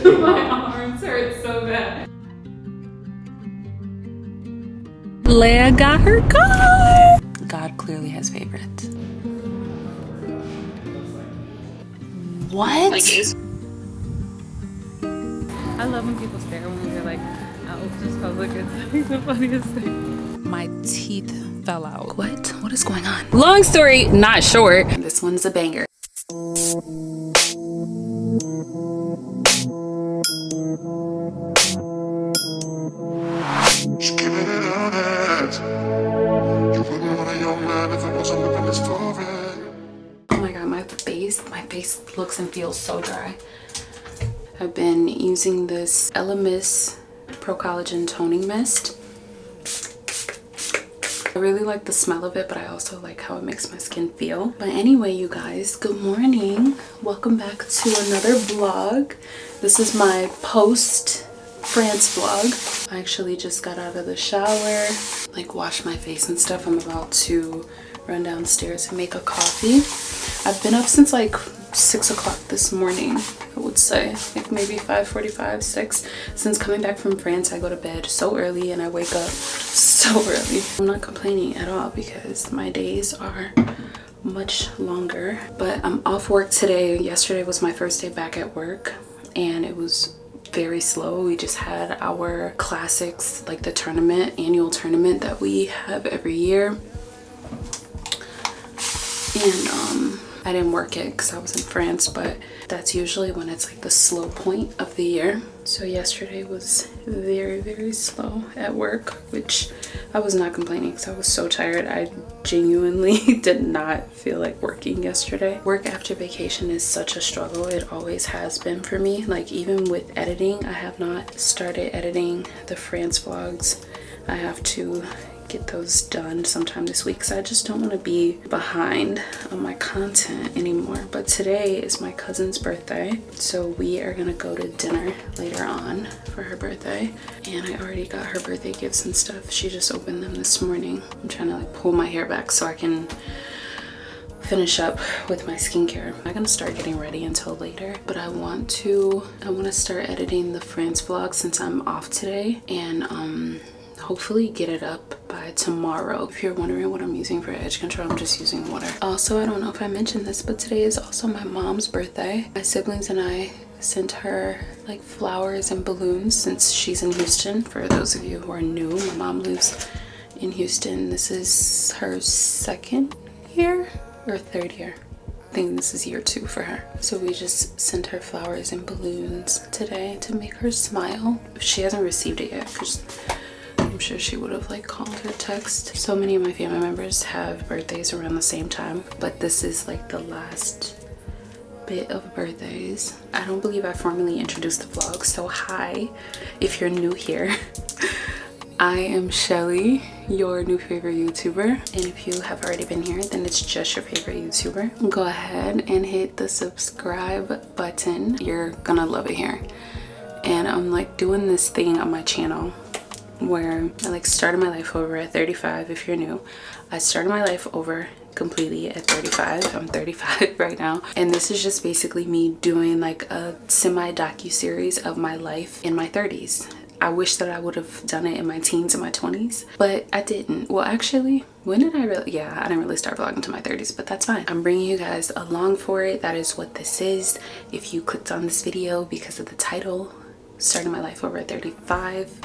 My arms hurt so bad. Leia got her car. God clearly has favorites. What? I love when people stare when we're like out just public. It's like the funniest thing. My teeth fell out. What is going on? Long story not short, this one's a banger. Oh my god, my face looks and feels so dry. I've been using this Elemis Pro Collagen Toning Mist. I really like the smell of it, but I also like how it makes my skin feel. But anyway, you guys, good morning. Welcome back to another vlog. This is my post France vlog. I actually just got out of the shower, like washed my face and stuff. I'm about to run downstairs and make a coffee. I've been up since like 6 o'clock this morning, I would say, like maybe 5:45, 6. Since coming back from France, I go to bed so early and I wake up so early. I'm not complaining at all because my days are much longer, but I'm off work today. Yesterday was my first day back at work and it was very slow. We just had our classics, like the annual tournament that we have every year, and I didn't work it because I was in France, but that's usually when it's like the slow point of the year. So yesterday was very slow at work, which I was not complaining because I was so tired. I genuinely did not feel like working yesterday. Work after vacation is such a struggle. It always has been for me. Like even with editing, I have not started editing the France vlogs. I have to get those done sometime this week because I just don't want to be behind on my content anymore. But today is my cousin's birthday, so we are gonna go to dinner later on for her birthday, and I already got her birthday gifts and stuff. She just opened them this morning. I'm trying to like pull my hair back so I can finish up with my skincare. I'm not gonna start getting ready until later, but I want to start editing the France vlog since I'm off today, and hopefully get it up by tomorrow. If you're wondering what I'm using for edge control, I'm just using water. Also, I don't know if I mentioned this, but today is also my mom's birthday. My siblings and I sent her like flowers and balloons since she's in Houston. For those of you who are new, my mom lives in Houston. This is her second year or third year. I think this is year 2 for her. So we just sent her flowers and balloons today to make her smile. She hasn't received it yet because I'm sure she would have like called or text. So many of my family members have birthdays around the same time, but this is like the last bit of birthdays. I don't believe I formally introduced the vlog, so hi if you're new here. I am Shelly, your new favorite YouTuber, and if you have already been here, then it's just your favorite YouTuber. Go ahead and hit the subscribe button. You're gonna love it here. And I'm like doing this thing on my channel where I like started my life over at 35. If you're new, I started my life over completely at 35. I'm 35 right now, and this is just basically me doing like a semi docu-series of my life in my 30s. I wish that I would have done it in my teens and my 20s, but I didn't. Well, actually, when did I really? Yeah, I didn't really start vlogging until my 30s, but that's fine. I'm bringing you guys along for it. That is what this is. If you clicked on this video because of the title, starting my life over at 35,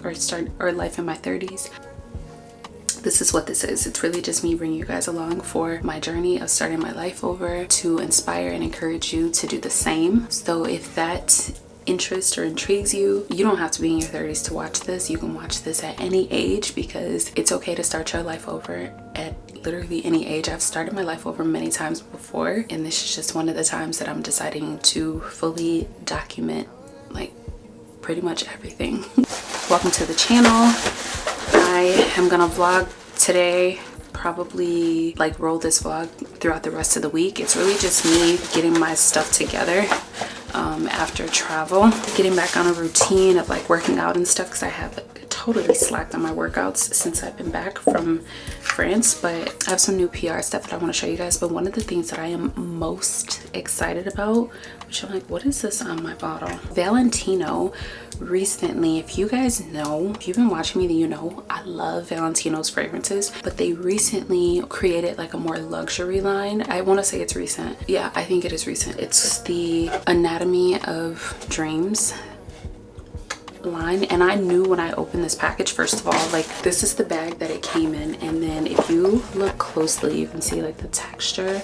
or life in my 30s, this is what this is. It's really just me bringing you guys along for my journey of starting my life over, to inspire and encourage you to do the same. So if that interests or intrigues you, you don't have to be in your 30s to watch this. You can watch this at any age because it's okay to start your life over at literally any age. I've started my life over many times before, and this is just one of the times that I'm deciding to fully document like pretty much everything. Welcome to the channel. I am gonna vlog today, probably like roll this vlog throughout the rest of the week. It's really just me getting my stuff together after travel, getting back on a routine of like working out and stuff, because I have like a totally slacked on my workouts since I've been back from France, but I have some new PR stuff that I want to show you guys. But one of the things that I am most excited about, which I'm like, what is this on my bottle? Valentino recently, if you guys know, if you've been watching me, then you know I love Valentino's fragrances, but they recently created like a more luxury line. I want to say it's recent. Yeah, I think it is recent. It's the Anatomy of Dreams line, and I knew when I opened this package, first of all, like this is the bag that it came in, and then if you look closely you can see like the texture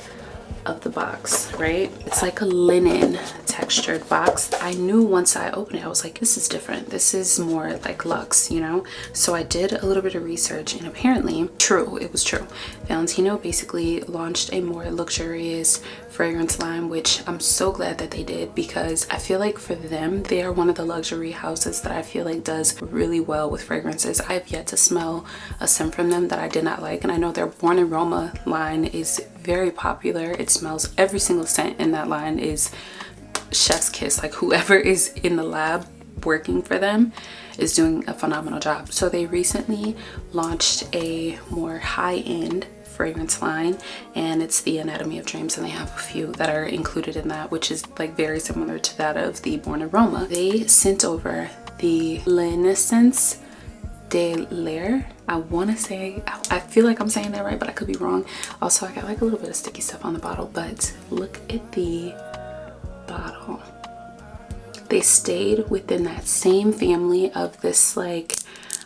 of the box, right? It's like a linen textured box. I knew once I opened it, I was like, this is different. This is more like luxe, you know? So I did a little bit of research, and apparently, it was true. Valentino basically launched a more luxurious fragrance line, which I'm so glad that they did, because I feel like for them, they are one of the luxury houses that I feel like does really well with fragrances. I have yet to smell a scent from them that I did not like, and I know their Born Aroma line is very popular. It smells, every single scent in that line is chef's kiss. Like whoever is in the lab working for them is doing a phenomenal job. So they recently launched a more high-end fragrance line, and it's the Anatomy of Dreams, and they have a few that are included in that, which is like very similar to that of the Born Aroma. They sent over the L'Innocence de l'air. I want to say, I feel like I'm saying that right, but I could be wrong. Also, I got like a little bit of sticky stuff on the bottle, but look at the bottle. They stayed within that same family of this like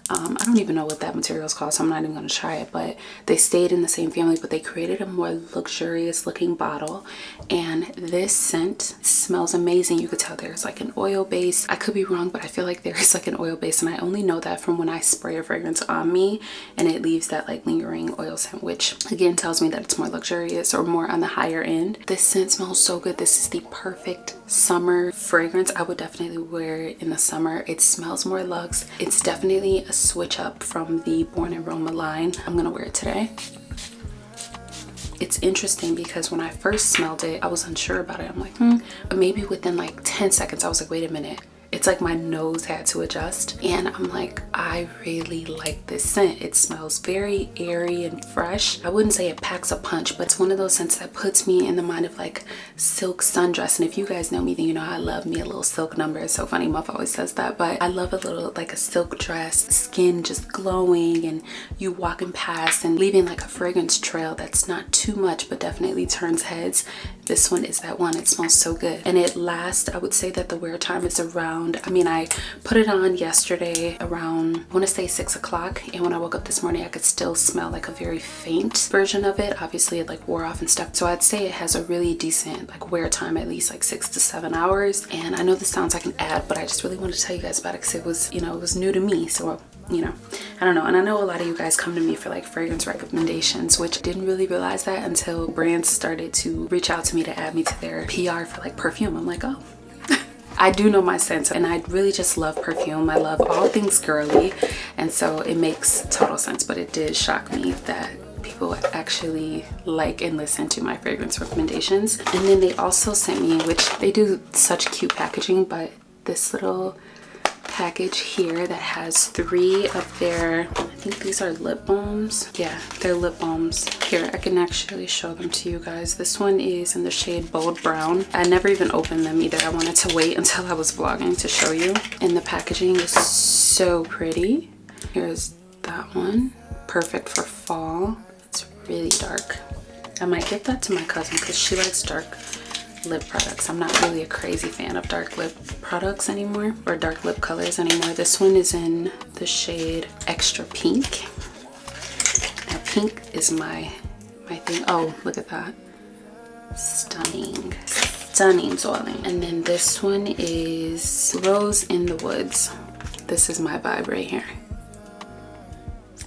I don't even know what that material is called, so I'm not even going to try it, but they stayed in the same family, but they created a more luxurious looking bottle, and this scent smells amazing. You could tell there's like an oil base. I could be wrong, but I feel like there is like an oil base, and I only know that from when I spray a fragrance on me and it leaves that like lingering oil scent, which again tells me that it's more luxurious or more on the higher end. This scent smells so good. This is the perfect summer fragrance. I would definitely wear it in the summer. It smells more luxe. It's definitely a switch up from the Born Aroma line. I'm gonna wear it today. It's interesting because when I first smelled it, I was unsure about it. I'm like, maybe within like 10 seconds I was like, wait a minute. It's like my nose had to adjust, and I'm like, I really like this scent. It smells very airy and fresh. I wouldn't say it packs a punch, but it's one of those scents that puts me in the mind of like silk sundress. And if you guys know me, then you know I love me a little silk number. It's so funny, Muff always says that, but I love a little like a silk dress, skin just glowing, and you walking past and leaving like a fragrance trail that's not too much but definitely turns heads. This one is that one. It smells so good, and it lasts. I would say that the wear time is around, I mean, I put it on yesterday around, I want to say 6 o'clock, and when I woke up this morning I could still smell like a very faint version of it. Obviously it like wore off and stuff, so I'd say it has a really decent like wear time, at least like 6 to 7 hours. And I know this sounds like an ad, but I just really wanted to tell you guys about it because it was, you know, it was new to me, so you know, I don't know. And I know a lot of you guys come to me for like fragrance recommendations, which I didn't really realize that until brands started to reach out to me to add me to their PR for like perfume. I'm like, oh, I do know my scents, and I really just love perfume. I love all things girly, and so it makes total sense. But it did shock me that people actually like and listen to my fragrance recommendations. And then they also sent me, which they do such cute packaging, but this little package here that has 3 of their, I think these are lip balms. Yeah, they're lip balms. Here, I can actually show them to you guys. This one is in the shade Bold Brown. I never even opened them either. I wanted to wait until I was vlogging to show you. And the packaging is so pretty. Here's that one. Perfect for fall. It's really dark. I might give that to my cousin because she likes dark lip products. I'm not really a crazy fan of dark lip products anymore, or dark lip colors anymore. This one is in the shade Extra Pink. Now pink is my thing. Oh, look at that. Stunning. Stunning darling. And then this one is Rose in the Woods. This is my vibe right here.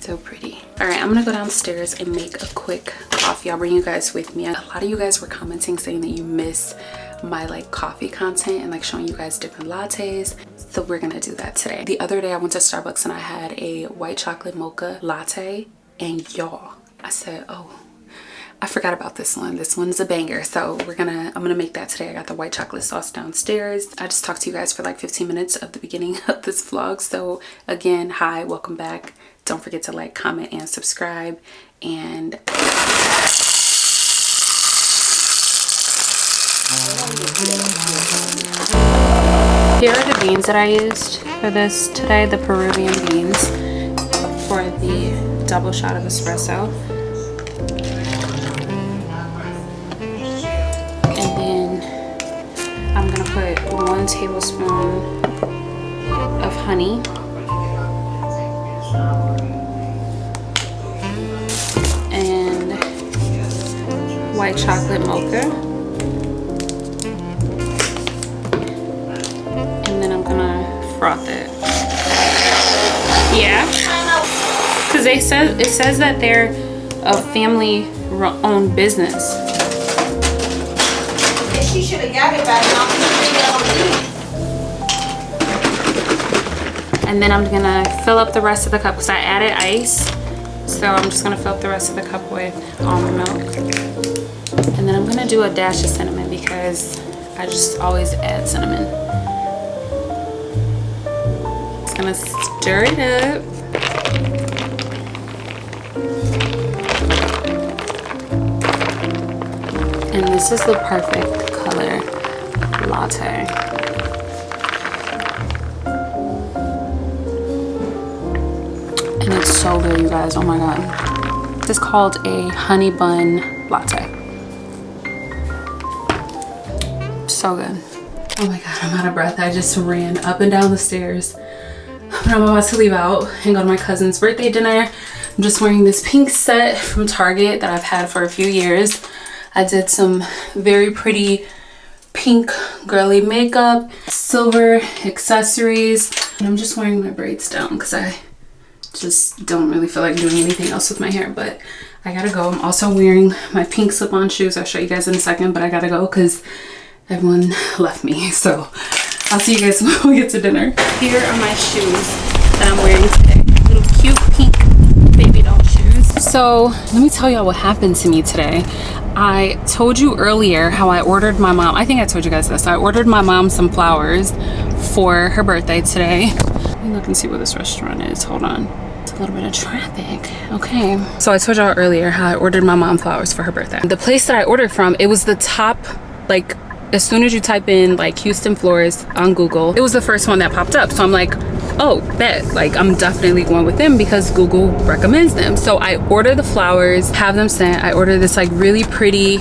So pretty. All right, I'm gonna go downstairs and make a quick coffee. I'll bring you guys with me. A lot of you guys were commenting saying that you miss my like coffee content and like showing you guys different lattes, so we're gonna do that today. The other day I went to Starbucks and I had a white chocolate mocha latte, and y'all, I said, oh, I forgot about this one. This one's a banger. So I'm gonna make that today. I got the white chocolate sauce downstairs. I just talked to you guys for like 15 minutes of the beginning of this vlog. So again, hi, welcome back. Don't forget to like, comment, and subscribe. And here are the beans that I used for this today, the Peruvian beans for the double shot of espresso. And then I'm gonna put 1 tablespoon of honey. And white chocolate mocha. Froth it. Yeah, because it says that they're a family-owned business. She should have got it by now. And then I'm gonna fill up the rest of the cup because I added ice. So I'm just gonna fill up the rest of the cup with almond milk. And then I'm gonna do a dash of cinnamon because I just always add cinnamon. Gonna stir it up. And this is the perfect color latte. And it's so good, you guys. Oh my god. This is called a honey bun latte. So good. Oh my god, I'm out of breath. I just ran up and down the stairs. But I'm about to leave out and go to my cousin's birthday dinner. I'm just wearing this pink set from Target that I've had for a few years. I did some very pretty pink girly makeup, silver accessories, and I'm just wearing my braids down because I just don't really feel like doing anything else with my hair, but I gotta go. I'm also wearing my pink slip-on shoes. I'll show you guys in a second, but I gotta go because everyone left me. So I'll see you guys when we get to dinner. Here are my shoes that I'm wearing today. Little cute pink baby doll shoes. So let me tell y'all what happened to me today. I told you earlier how I ordered my mom, I think I told you guys this. I ordered my mom some flowers for her birthday today. Let me look and see where this restaurant is. Hold on. It's a little bit of traffic. Okay. So I told y'all earlier how I ordered my mom flowers for her birthday. The place that I ordered from, it was the top, like, as soon as you type in like Houston florist on Google, it was the first one that popped up. So I'm like, oh, bet, like I'm definitely going with them because Google recommends them. So I order the flowers, have them sent. I ordered this like really pretty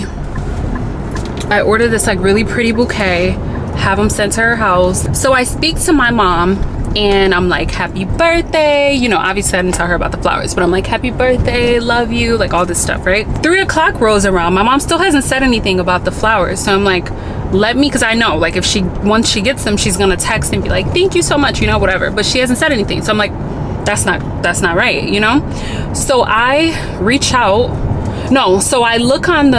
bouquet, have them sent to her house. So I speak to my mom and I'm like, happy birthday. You know, obviously I didn't tell her about the flowers, but I'm like, happy birthday, love you, like all this stuff, right? 3 o'clock rolls around. My mom still hasn't said anything about the flowers. So I'm like, let me, because I know like if once she gets them, she's gonna text and be like, thank you so much, you know, whatever. But she hasn't said anything. So I'm like, that's not right, you know? So I reach out. No, so I look on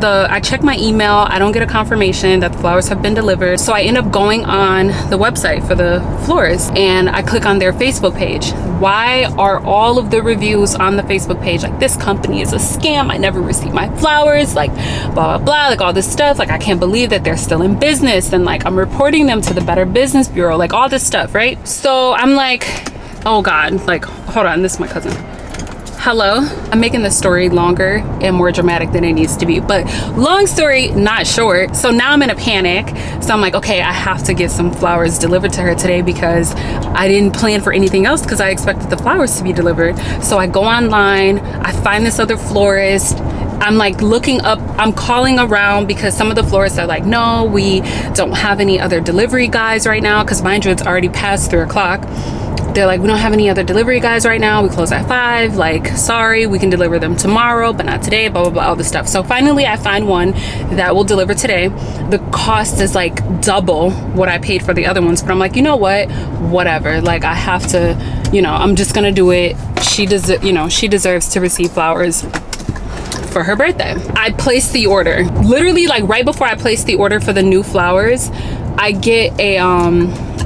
I check my email. I don't get a confirmation that the flowers have been delivered. So I end up going on the website for the florist and I click on their Facebook page. Why are all of the reviews on the Facebook page like, this company is a scam, I never received my flowers, like blah blah blah, like all this stuff, like I can't believe that they're still in business, and like I'm reporting them to the Better Business Bureau, like all this stuff, right? So I'm like, oh god, like hold on, this is my cousin. Hello, I'm making this story longer and more dramatic than it needs to be, but long story not short, so now I'm in a panic. So I'm like, okay, I have to get some flowers delivered to her today because I didn't plan for anything else because I expected the flowers to be delivered. So I go online, I find this other florist. I'm like looking up, I'm calling around because some of the florists are like, no, we don't have any other delivery guys right now, because mind you, it's already past 3 o'clock. They're like, we don't have any other delivery guys right now, we close at 5, like sorry, we can deliver them tomorrow but not today, blah blah blah, all this stuff. So finally I find one that will deliver today. The cost is like double what I paid for the other ones, but I'm like, you know what, whatever, like I have to, you know, I'm just gonna do it. She deserves to receive flowers for her birthday. I placed the order literally like right before I placed the order for the new flowers. I get a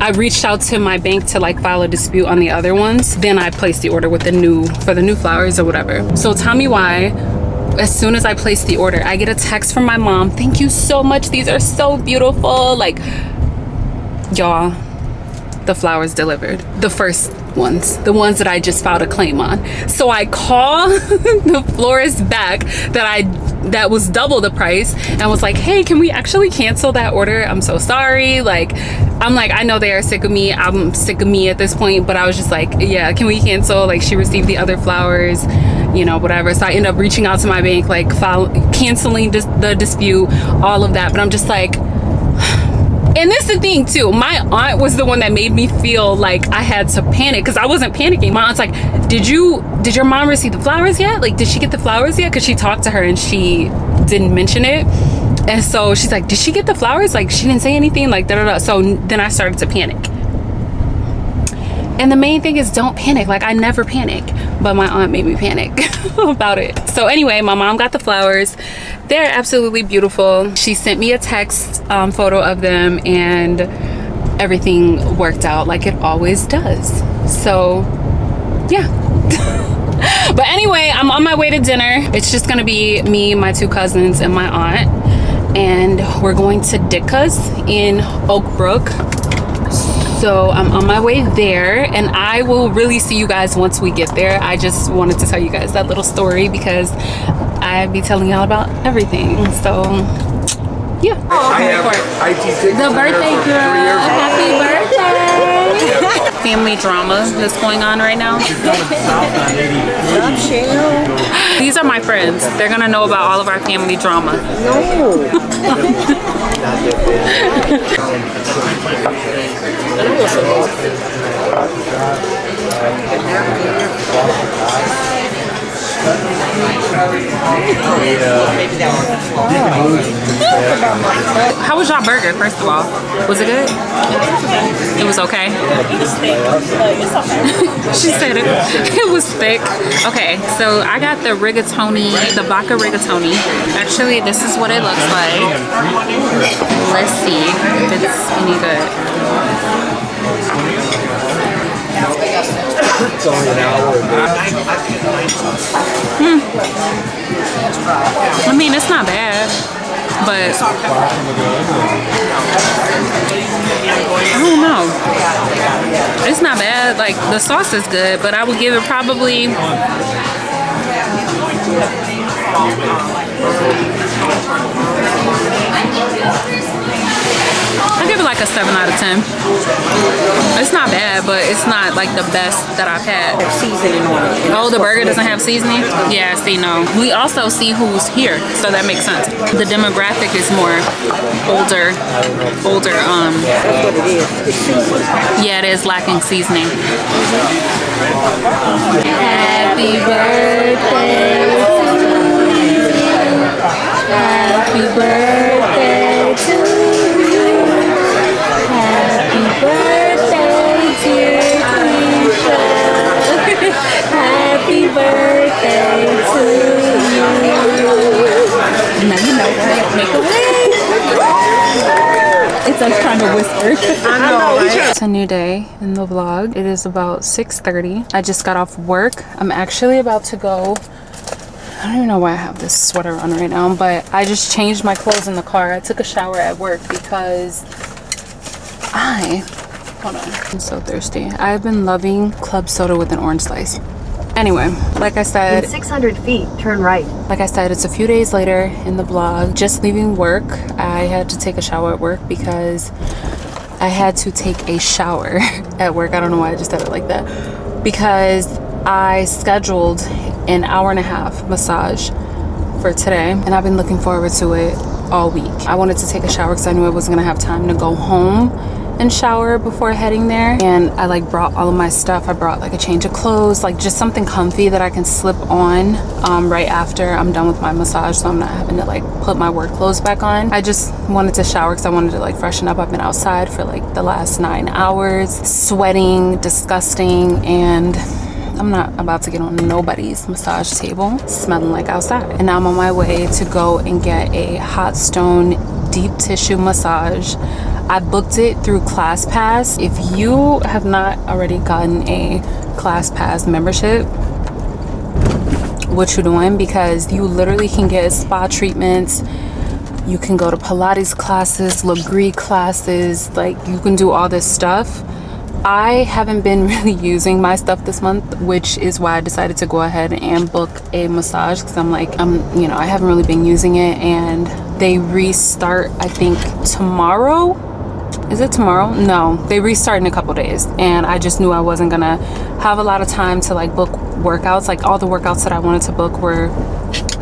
I reached out to my bank to like file a dispute on the other ones. Then I placed the order with the new flowers or whatever. So tell me why as soon as I place the order, I get a text from my mom. Thank you so much. These are so beautiful. Like, y'all, the flowers delivered. The first ones, the ones that I just filed a claim on. So I call the florist back that was double the price and was like, hey, can we actually cancel that order? I'm so sorry. Like, I'm like, I know they are sick of me. I'm sick of me at this point, but I was just like, yeah, can we cancel? Like, she received the other flowers, you know, whatever. So I end up reaching out to my bank, like canceling the dispute, all of that. But I'm just like, and this is the thing too, my aunt was the one that made me feel like I had to panic, because I wasn't panicking. My aunt's like, did your mom receive the flowers yet? Like, did she get the flowers yet? Because she talked to her and she didn't mention it. And so she's like, did she get the flowers? Like, she didn't say anything, like da da da. So then I started to panic. And the main thing is, don't panic. Like, I never panic, but my aunt made me panic about it. So anyway, my mom got the flowers. They're absolutely beautiful. She sent me a text photo of them, and everything worked out like it always does. So yeah. But anyway, I'm on my way to dinner. It's just gonna be me, my 2 cousins, and my aunt. And we're going to Ditka's in Oak Brook. So I'm on my way there, and I will really see you guys once we get there. I just wanted to tell you guys that little story because I'd be telling y'all about everything. So yeah. The birthday girl. Happy birthday. Family drama that's going on right now. These are my friends. They're gonna know about all of our family drama. How was y'all burger, first of all? Was it good? It was okay? She said it was thick. Okay, so I got the rigatoni, the vodka rigatoni. Actually, this is what it looks like. Let's see if it's any good. It's only an hour. I mean, it's not bad, but I don't know. It's not bad. Like, the sauce is good, but I would give it probably I give it like a 7 out of 10. It's not bad, but it's not like the best that I've had. Seasoning on it. Oh, the burger doesn't have seasoning? Yeah, see, no. We also see who's here, so that makes sense. The demographic is more older. That's what it is. It's seasoning. Yeah, it is lacking seasoning. Happy birthday to you. Happy birthday to you. Happy birthday, dear Keisha. Happy birthday to you. Now you know what? Make a wish. It's us trying to whisper. I know, right? It's a new day in the vlog. It is about 6:30. I just got off work. I'm actually about to go. I don't even know why I have this sweater on right now, but I just changed my clothes in the car. I took a shower at work because hold on, I'm so thirsty. I've been loving club soda with an orange slice. Anyway, like I said, in 600 feet, turn right. like I said, it's a few days later in the vlog. Just leaving work, I had to take a shower at work because I had to take a shower at work. I don't know why I just said it like that. Because I scheduled an 1.5-hour massage for today, and I've been looking forward to it all week. I wanted to take a shower because I knew I wasn't gonna have time to go home and shower before heading there. And I like brought all of my stuff. I brought like a change of clothes, like just something comfy that I can slip on right after I'm done with my massage, so I'm not having to like put my work clothes back on. I just wanted to shower because I wanted to like freshen up. I've been outside for like the last 9 hours, sweating, disgusting, and I'm not about to get on nobody's massage table smelling like outside. And now I'm on my way to go and get a hot stone deep tissue massage. I booked it through ClassPass. If you have not already gotten a ClassPass membership, what you're doing, because you literally can get spa treatments, you can go to Pilates classes, Legree classes, like you can do all this stuff. I haven't been really using my stuff this month, which is why I decided to go ahead and book a massage, because I'm like, you know, I haven't really been using it, and they restart, I think tomorrow. Is it tomorrow? No, they restart in a couple days, and I just knew I wasn't gonna have a lot of time to like book workouts. Like all the workouts that I wanted to book were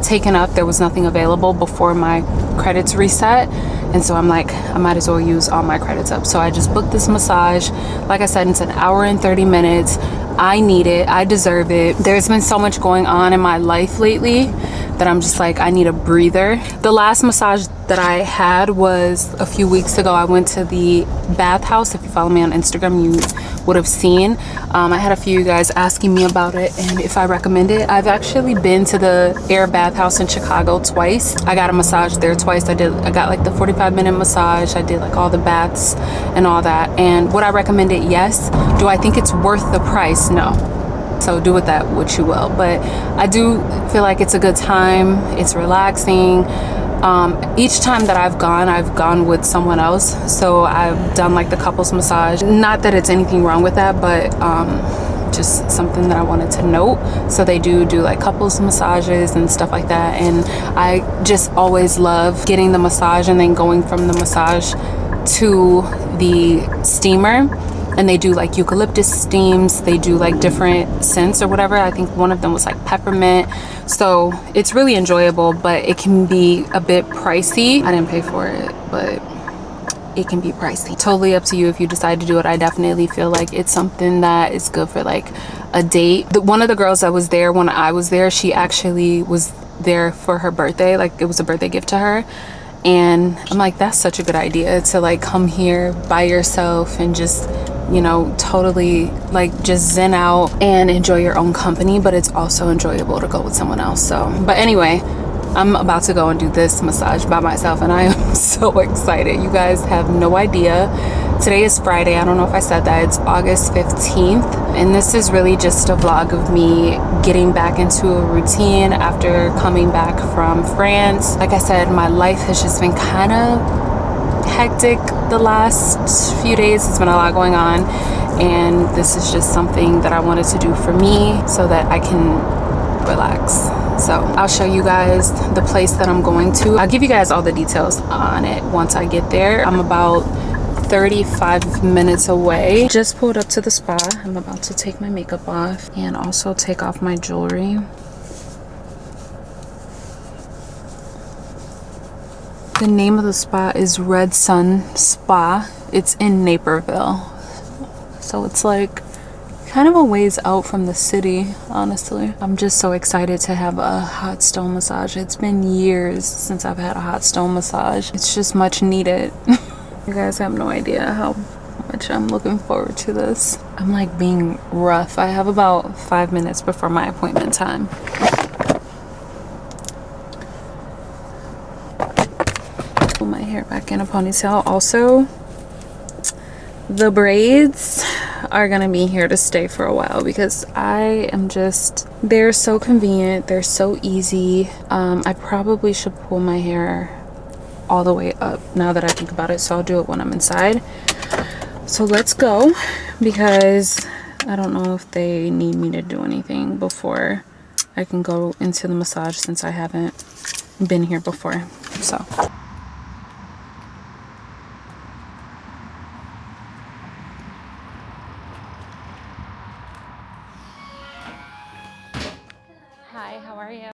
taken up. There was nothing available before my credits reset, and so I'm like, I might as well use all my credits up. So I just booked this massage. Like I said, it's an hour and 30 minutes. I need it. I deserve it. There's been so much going on in my life lately that I'm just like, I need a breather. The last massage that I had was a few weeks ago. I went to the bathhouse. If you follow me on Instagram, you would have seen. I had a few of you guys asking me about it and if I recommend it. I've actually been to the Air bathhouse in Chicago twice. I got a massage there twice. I got like the 45-minute massage. I did like all the baths and all that. And would I recommend it? Yes. Do I think it's worth the price? No. So do with that what you will. But I do feel like it's a good time. It's relaxing. Each time that I've gone with someone else. So I've done like the couples massage. Not that it's anything wrong with that, but just something that I wanted to note. So they do like couples massages and stuff like that. And I just always love getting the massage and then going from the massage to the steamer. And they do like eucalyptus steams, they do like different scents or whatever. I think one of them was like peppermint. So it's really enjoyable, but it can be a bit pricey. I didn't pay for it, but it can be pricey. Totally up to you if you decide to do it. I definitely feel like it's something that is good for like a date. One of the girls that was there when I was there, she actually was there for her birthday. Like it was a birthday gift to her. And I'm like, that's such a good idea to like come here by yourself and just, you know, totally like just zen out and enjoy your own company, but it's also enjoyable to go with someone else. So, but anyway, I'm about to go and do this massage by myself and I am so excited. You guys have no idea. Today is Friday. I don't know if I said that. It's August 15th. And this is really just a vlog of me getting back into a routine after coming back from France. Like I said, my life has just been kind of hectic the last few days. It's been a lot going on. And this is just something that I wanted to do for me so that I can relax. So I'll show you guys the place that I'm going to. I'll give you guys all the details on it once I get there. I'm about 35 minutes away. Just pulled up to the spa. I'm about to take my makeup off and also take off my jewelry. The name of the spa is Red Sun Spa. It's in Naperville. So it's like kind of a ways out from the city, honestly. I'm just so excited to have a hot stone massage. It's been years since I've had a hot stone massage. It's just much needed. You guys have no idea how much I'm looking forward to this. I'm like being rough. I have about 5 minutes before my appointment time. Pull my hair back in a ponytail. Also, the braids are gonna be here to stay for a while because I am just, they're so convenient, they're so easy. I probably should pull my hair all the way up now that I think about it, so I'll do it when I'm inside. So let's go, because I don't know if they need me to do anything before I can go into the massage since I haven't been here before. So hi, how are you?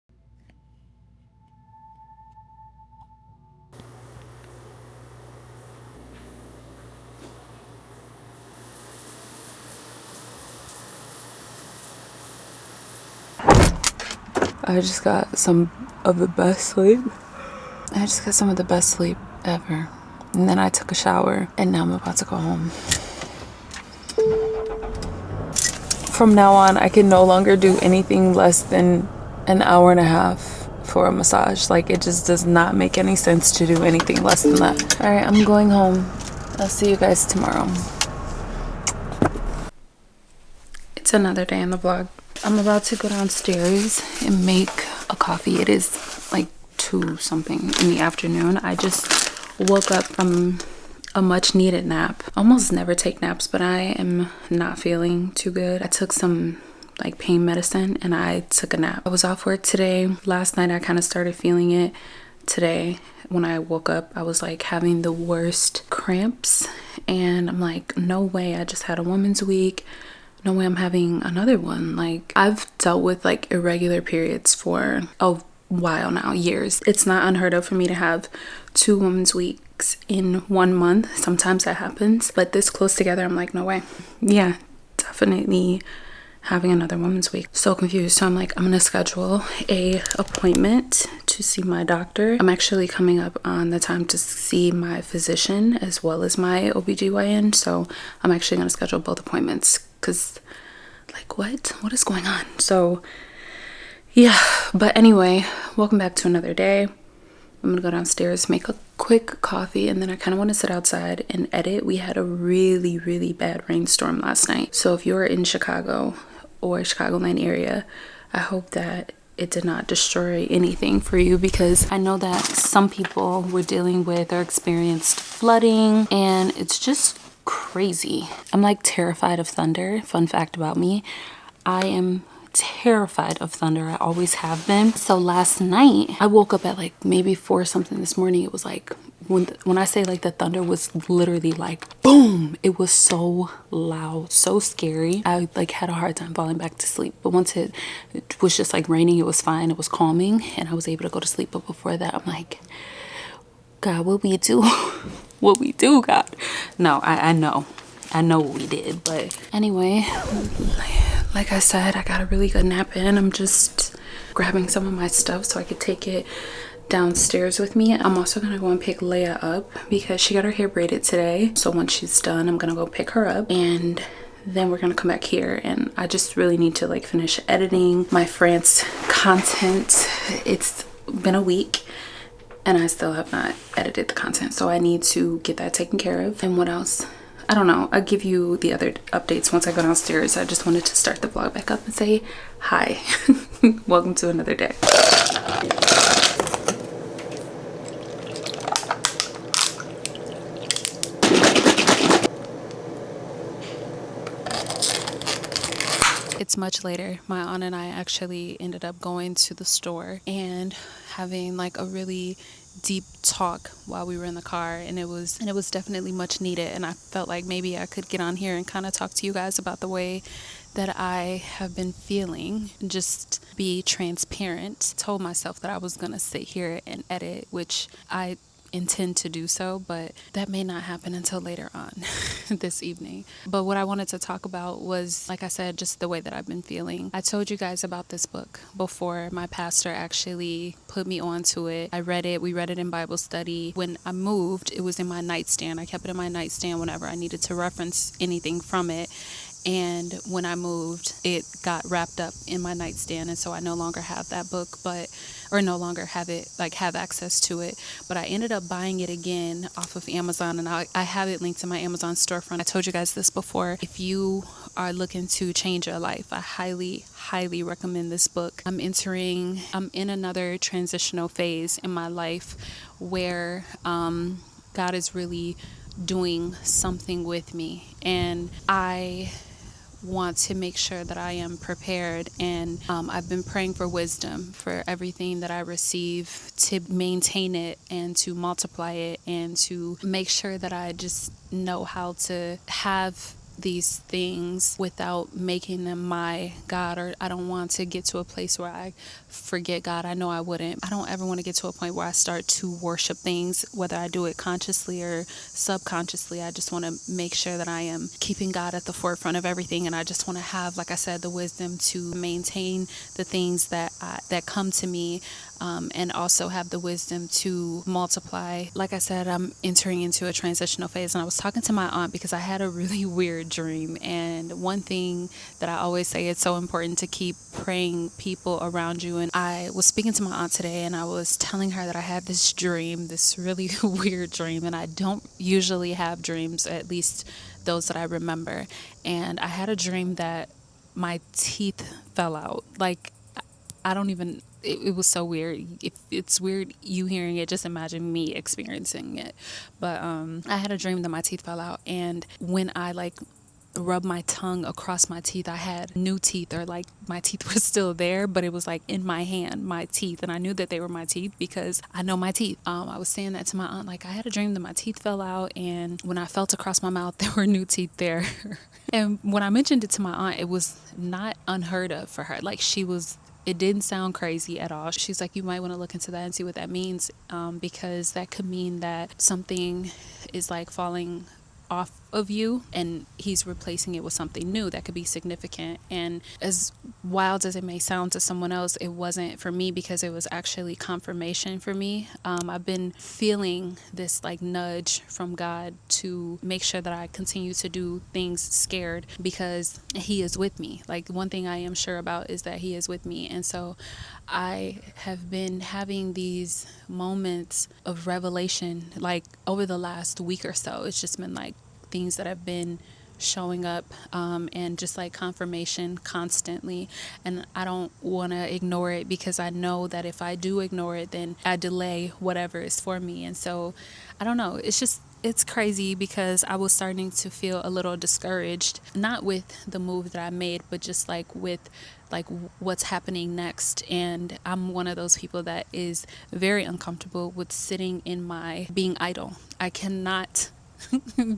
I just got some of the best sleep. I just got some of the best sleep ever. And then I took a shower and now I'm about to go home. From now on, I can no longer do anything less than an hour and a half for a massage. Like, it just does not make any sense to do anything less than that. All right, I'm going home. I'll see you guys tomorrow. It's another day in the vlog. I'm about to go downstairs and make a coffee. It is like 2 something in the afternoon. I just woke up from a much needed nap. I almost never take naps, but I am not feeling too good. I took some like pain medicine and I took a nap. I was off work today. Last night I kind of started feeling it. Today when I woke up, I was like having the worst cramps and I'm like, no way, I just had a woman's week. No way I'm having another one. Like, I've dealt with like irregular periods for a while now, years. It's not unheard of for me to have 2 women's weeks in 1 month. Sometimes that happens, but this close together, I'm like, no way. Yeah, definitely having another women's week. So confused. So I'm like, I'm gonna schedule a appointment to see my doctor. I'm actually coming up on the time to see my physician as well as my OBGYN. So I'm actually gonna schedule both appointments because like what is going on? So yeah, but anyway, welcome back to another day. I'm gonna go downstairs, make a quick coffee, and then I kind of want to sit outside and edit. We had a really bad rainstorm last night. So if you're in Chicago or Chicagoland area, I hope that it did not destroy anything for you, because I know that some people were dealing with or experienced flooding and it's just crazy. I'm like terrified of thunder. Fun fact about me, I am terrified of thunder. I always have been. So last night I woke up at like maybe 4 something this morning. It was like when I say like the thunder was literally like boom, it was so loud, so scary. I like had a hard time falling back to sleep, but once it was just like raining, it was fine, it was calming, and I was able to go to sleep. But before that, I'm like, God, what we do? What we do, God? No, I know what we did. But anyway, like I said, I got a really good nap in. I'm just grabbing some of my stuff so I could take it downstairs with me. I'm also gonna go and pick Leia up because she got her hair braided today. So once she's done, I'm gonna go pick her up and then we're gonna come back here, and I just really need to like finish editing my France content. It's been a week and I still have not edited the content, so I need to get that taken care of. And what else? I don't know. I'll give you the other updates once I go downstairs. I just wanted to start the vlog back up and say hi. Welcome to another day. It's much later. My aunt and I actually ended up going to the store and having like a really deep talk while we were in the car, and it was definitely much needed. And I felt like maybe I could get on here and kind of talk to you guys about the way that I have been feeling, just be transparent. Told myself that I was gonna sit here and edit, which I intend to do so, but that may not happen until later on this evening. But what I wanted to talk about was, like I said, just the way that I've been feeling. I told you guys about this book before. My pastor actually put me onto it. I read it. We read it in Bible study. When I moved, it was in my nightstand. I kept it in my nightstand whenever I needed to reference anything from it. And when I moved, it got wrapped up in my nightstand, and so I no longer have that book, or no longer have it, like have access to it. But I ended up buying it again off of Amazon, and I have it linked to my Amazon storefront. I told you guys this before. If you are looking to change your life, I highly recommend this book. I'm in another transitional phase in my life where God is really doing something with me, and I want to make sure that I am prepared, and I've been praying for wisdom for everything that I receive, to maintain it and to multiply it, and to make sure that I just know how to have these things without making them my God. Or I don't want to get to a place where I forget God. I know I wouldn't. I don't ever want to get to a point where I start to worship things, whether I do it consciously or subconsciously. I just want to make sure that I am keeping God at the forefront of everything, and I just want to have, like I said, the wisdom to maintain the things that come to me, and also have the wisdom to multiply. Like I said, I'm entering into a transitional phase, and I was talking to my aunt because I had a really weird dream. And one thing that I always say, it's so important to keep praying people around you. And I was speaking to my aunt today, and I was telling her that I had this dream, this really weird dream, and I don't usually have dreams, at least those that I remember. And I had a dream that my teeth fell out. Like, I don't even, it was so weird. If it's weird you hearing it, just imagine me experiencing it. But I had a dream that my teeth fell out, and when I like rub my tongue across my teeth, I had new teeth, or like my teeth were still there, but it was like in my hand, my teeth, and I knew that they were my teeth because I know my teeth. I was saying that to my aunt, like, I had a dream that my teeth fell out, and when I felt across my mouth there were new teeth there. And when I mentioned it to my aunt, it was not unheard of for her. Like, it didn't sound crazy at all. She's like, you might want to look into that and see what that means, because that could mean that something is like falling off of you and he's replacing it with something new that could be significant. And as wild as it may sound to someone else, it wasn't for me, because it was actually confirmation for me. I've been feeling this like nudge from God to make sure that I continue to do things scared, because he is with me. Like, one thing I am sure about is that he is with me. And so I have been having these moments of revelation, like over the last week or so. It's just been like things that have been showing up, and just like confirmation constantly. And I don't want to ignore it, because I know that if I do ignore it, then I delay whatever is for me. And so I don't know. It's crazy, because I was starting to feel a little discouraged, not with the move that I made, but just like with like what's happening next. And I'm one of those people that is very uncomfortable with sitting in my being idle. I cannot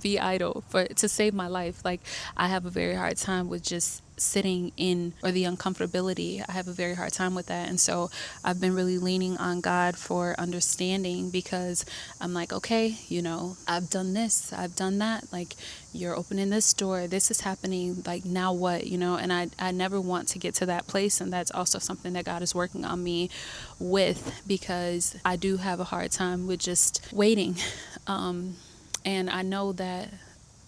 be idle to save my life. Like, I have a very hard time with just sitting in, or the uncomfortability. I have a very hard time with that. And so I've been really leaning on God for understanding, because I'm like, okay, I've done this, I've done that. Like, you're opening this door, this is happening, like, now what? And I never want to get to that place. And that's also something that God is working on me with, because I do have a hard time with just waiting. And I know that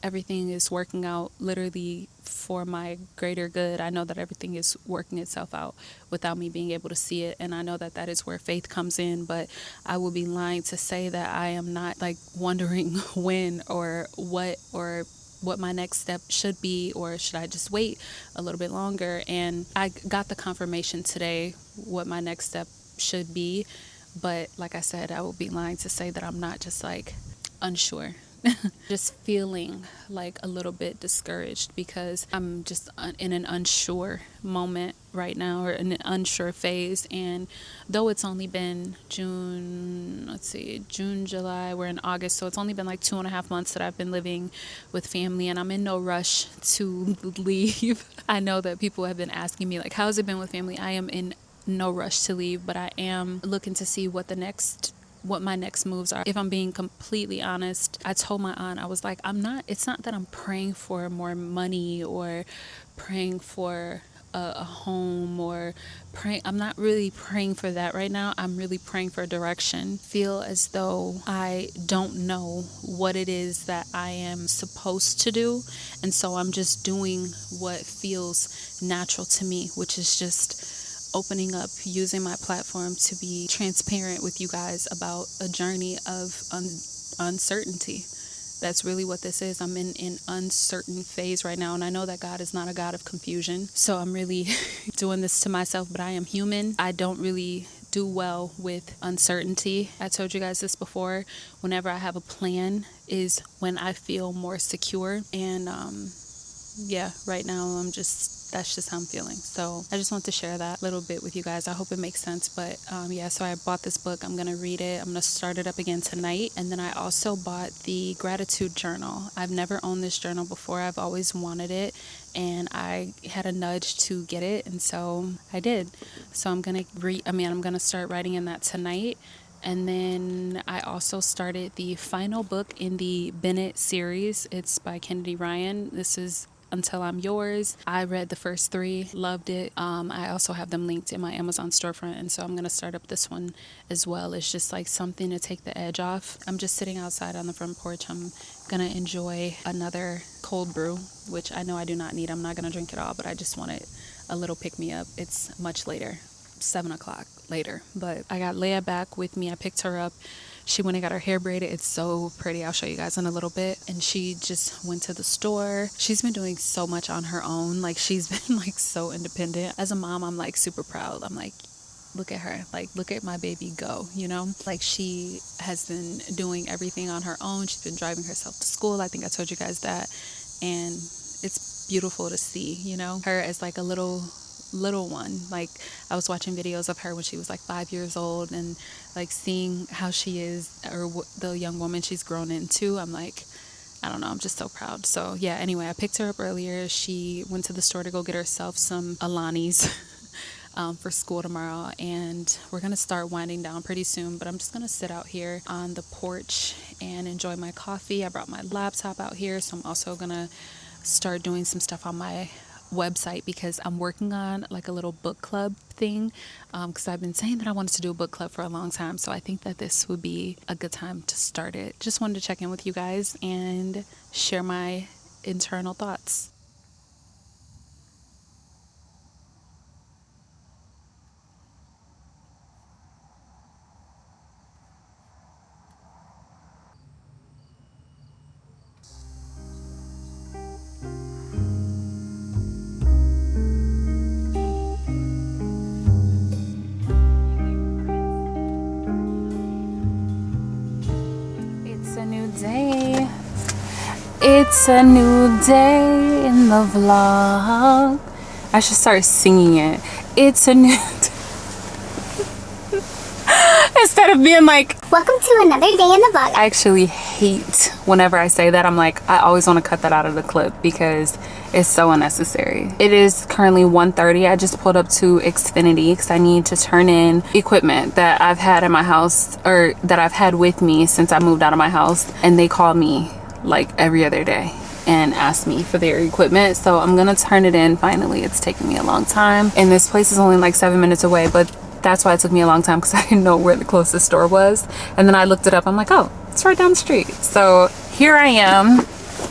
everything is working out literally for my greater good. I know that everything is working itself out without me being able to see it. And I know that that is where faith comes in. But I would be lying to say that I am not like wondering when or what my next step should be, or should I just wait a little bit longer? And I got the confirmation today what my next step should be. But like I said, I would be lying to say that I'm not just like unsure. Just feeling like a little bit discouraged, because I'm just in an unsure moment right now, or in an unsure phase. And though it's only been June, July, we're in August, so it's only been like 2.5 months that I've been living with family, and I'm in no rush to leave. I know that people have been asking me like, how's it been with family? I am in no rush to leave, but I am looking to see what my next moves are. If I'm being completely honest, I told my aunt, I was like, it's not that I'm praying for more money or praying for a home, or I'm not really praying for that right now. I'm really praying for direction. Feel as though I don't know what it is that I am supposed to do. And so I'm just doing what feels natural to me, which is just opening up, using my platform to be transparent with you guys about a journey of uncertainty. That's really what this is. I'm in an uncertain phase right now, and I know that God is not a God of confusion. So I'm really doing this to myself, but I am human. I don't really do well with uncertainty. I told you guys this before. Whenever I have a plan is when I feel more secure. And right now that's just how I'm feeling. So I just want to share that little bit with you guys. I hope it makes sense. But so I bought this book. I'm going to read it. I'm going to start it up again tonight. And then I also bought the gratitude journal. I've never owned this journal before. I've always wanted it. And I had a nudge to get it. And so I did. So I'm going to start writing in that tonight. And then I also started the final book in the Bennett series. It's by Kennedy Ryan. This is Until I'm Yours. I read the first 3, loved it. I also have them linked in my Amazon storefront, and so I'm going to start up this one as well. It's just like something to take the edge off. I'm just sitting outside on the front porch. I'm going to enjoy another cold brew, which I know I do not need. I'm not going to drink it all, but I just wanted a little pick-me-up. It's much later, 7 o'clock later, but I got Leia back with me. I picked her up She went and got her hair braided. It's so pretty. I'll show you guys in a little bit. And she just went to the store. She's been doing so much on her own. Like, she's been like so independent. As a mom, I'm like super proud. I'm like, look at her, like, look at my baby go, you know? Like, she has been doing everything on her own. She's been driving herself to school. I think I told you guys that. And it's beautiful to see, you know, her as like a little one. Like, I was watching videos of her when she was like 5 years old, and like seeing how she is, or the young woman she's grown into. I'm like, I don't know, I'm just so proud. So yeah, anyway, I picked her up earlier. She went to the store to go get herself some Alani's for school tomorrow, and we're gonna start winding down pretty soon, but I'm just gonna sit out here on the porch and enjoy my coffee. I brought my laptop out here, so I'm also gonna start doing some stuff on my website, because I'm working on like a little book club thing, because I've been saying that I wanted to do a book club for a long time, so I think that this would be a good time to start it. Just wanted to check in with you guys and share my internal thoughts. It's a new day. It's a new day in the vlog. I should start singing it. It's a new day. Instead of being like, welcome to another day in the vlog. I actually hate whenever I say that. I'm like, I always want to cut that out of the clip because it's so unnecessary. It is currently 1:30. I just pulled up to Xfinity because I need to turn in equipment that I've had in my house, or that I've had with me since I moved out of my house. And they call me like every other day and ask me for their equipment. So I'm gonna turn it in finally. It's taking me a long time. And this place is only like 7 minutes away, but that's why it took me a long time, because I didn't know where the closest store was. And then I looked it up. I'm like, oh, it's right down the street. So here I am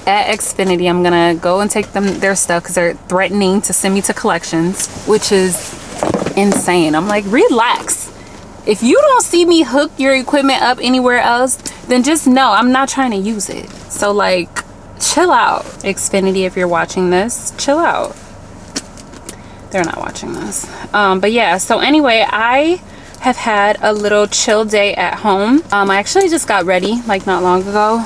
at Xfinity. I'm gonna go and take them their stuff because they're threatening to send me to collections, which is insane. I'm like, relax. If you don't see me hook your equipment up anywhere else, then just know I'm not trying to use it. So like, chill out. Xfinity, if you're watching this, chill out. They're not watching this. But yeah, so anyway, I have had a little chill day at home. I actually just got ready like not long ago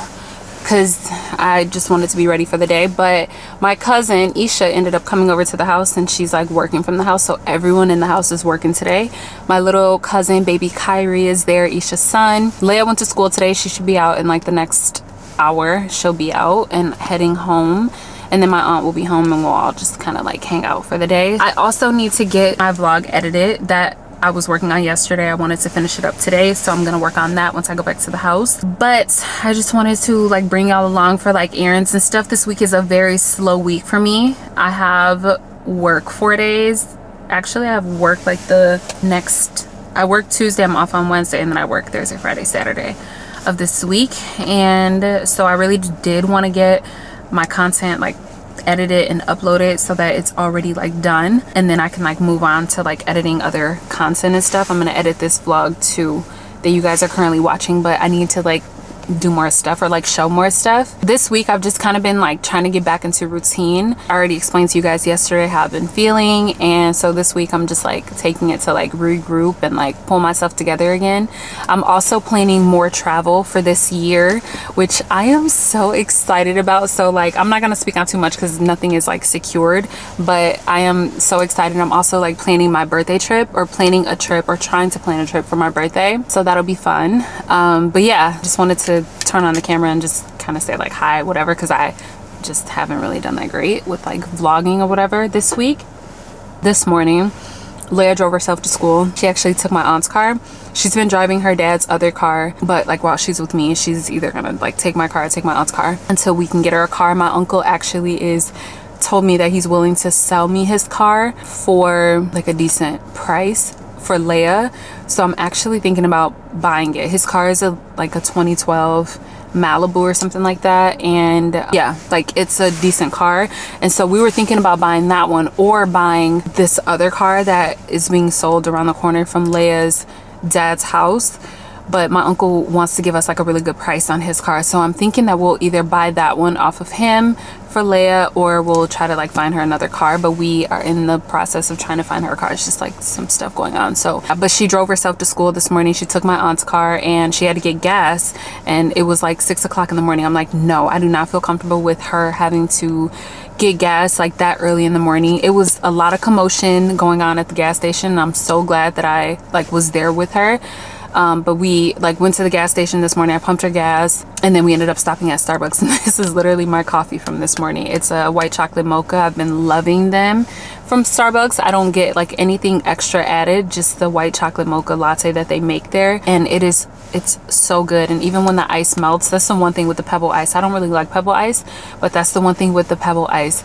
because I just wanted to be ready for the day. But my cousin Isha ended up coming over to the house, and she's like working from the house, so everyone in the house is working today. My little cousin baby Kyrie is there, Isha's son. Leia went to school today. She should be out in like the next hour. She'll be out and heading home. And then my aunt will be home, and we'll all just kind of like hang out for the day. I also need to get my vlog edited that I was working on yesterday. I wanted to finish it up today, so I'm gonna work on that once I go back to the house. But I just wanted to like bring y'all along for like errands and stuff. This week is a very slow week for me. I have work 4 days. Actually, I have work like I work Tuesday, I'm off on Wednesday, and then I work Thursday, Friday, Saturday of this week. And so I really did want to get my content like edited and uploaded so that it's already like done, and then I can like move on to like editing other content and stuff. I'm gonna edit this vlog too that you guys are currently watching, but I need to like do more stuff or like show more stuff. This week I've just kind of been like trying to get back into routine. I already explained to you guys yesterday how I've been feeling, and so this week I'm just like taking it to like regroup and like pull myself together again. I'm also planning more travel for this year, which I am so excited about. So like, I'm not gonna speak on too much because nothing is like secured, but I am so excited. I'm also like planning my birthday trip, or planning a trip, or trying to plan a trip for my birthday, so that'll be fun. But yeah, just wanted to turn on the camera and just kind of say like hi, whatever, because I just haven't really done that great with like vlogging or whatever this week. This morning Leia drove herself to school. She actually took my aunt's car. She's been driving her dad's other car, but like while she's with me, she's either gonna like take my car or take my aunt's car until we can get her a car. My uncle actually told me that he's willing to sell me his car for like a decent price for Leia, so I'm actually thinking about buying it. His car is like a 2012 Malibu or something like that, and yeah, like it's a decent car. And so we were thinking about buying that one, or buying this other car that is being sold around the corner from Leia's dad's house. but my uncle wants to give us like a really good price on his car. So I'm thinking that we'll either buy that one off of him for Leia, or we'll try to like find her another car. But we are in the process of trying to find her a car. It's just like some stuff going on. So but she drove herself to school this morning. She took my aunt's car and she had to get gas, and it was like 6 o'clock in the morning. I'm like, no, I do not feel comfortable with her having to get gas like that early in the morning. It was a lot of commotion going on at the gas station. I'm so glad that I like was there with her. But we like went to the gas station this morning. I pumped her gas, and then we ended up stopping at Starbucks. And this is literally my coffee from this morning. It's a white chocolate mocha. I've been loving them from Starbucks. I don't get like anything extra added, just the white chocolate mocha latte that they make there, and it's so good. And even when the ice melts, that's the one thing with the pebble ice. I don't really like pebble ice, but that's the one thing with the pebble ice.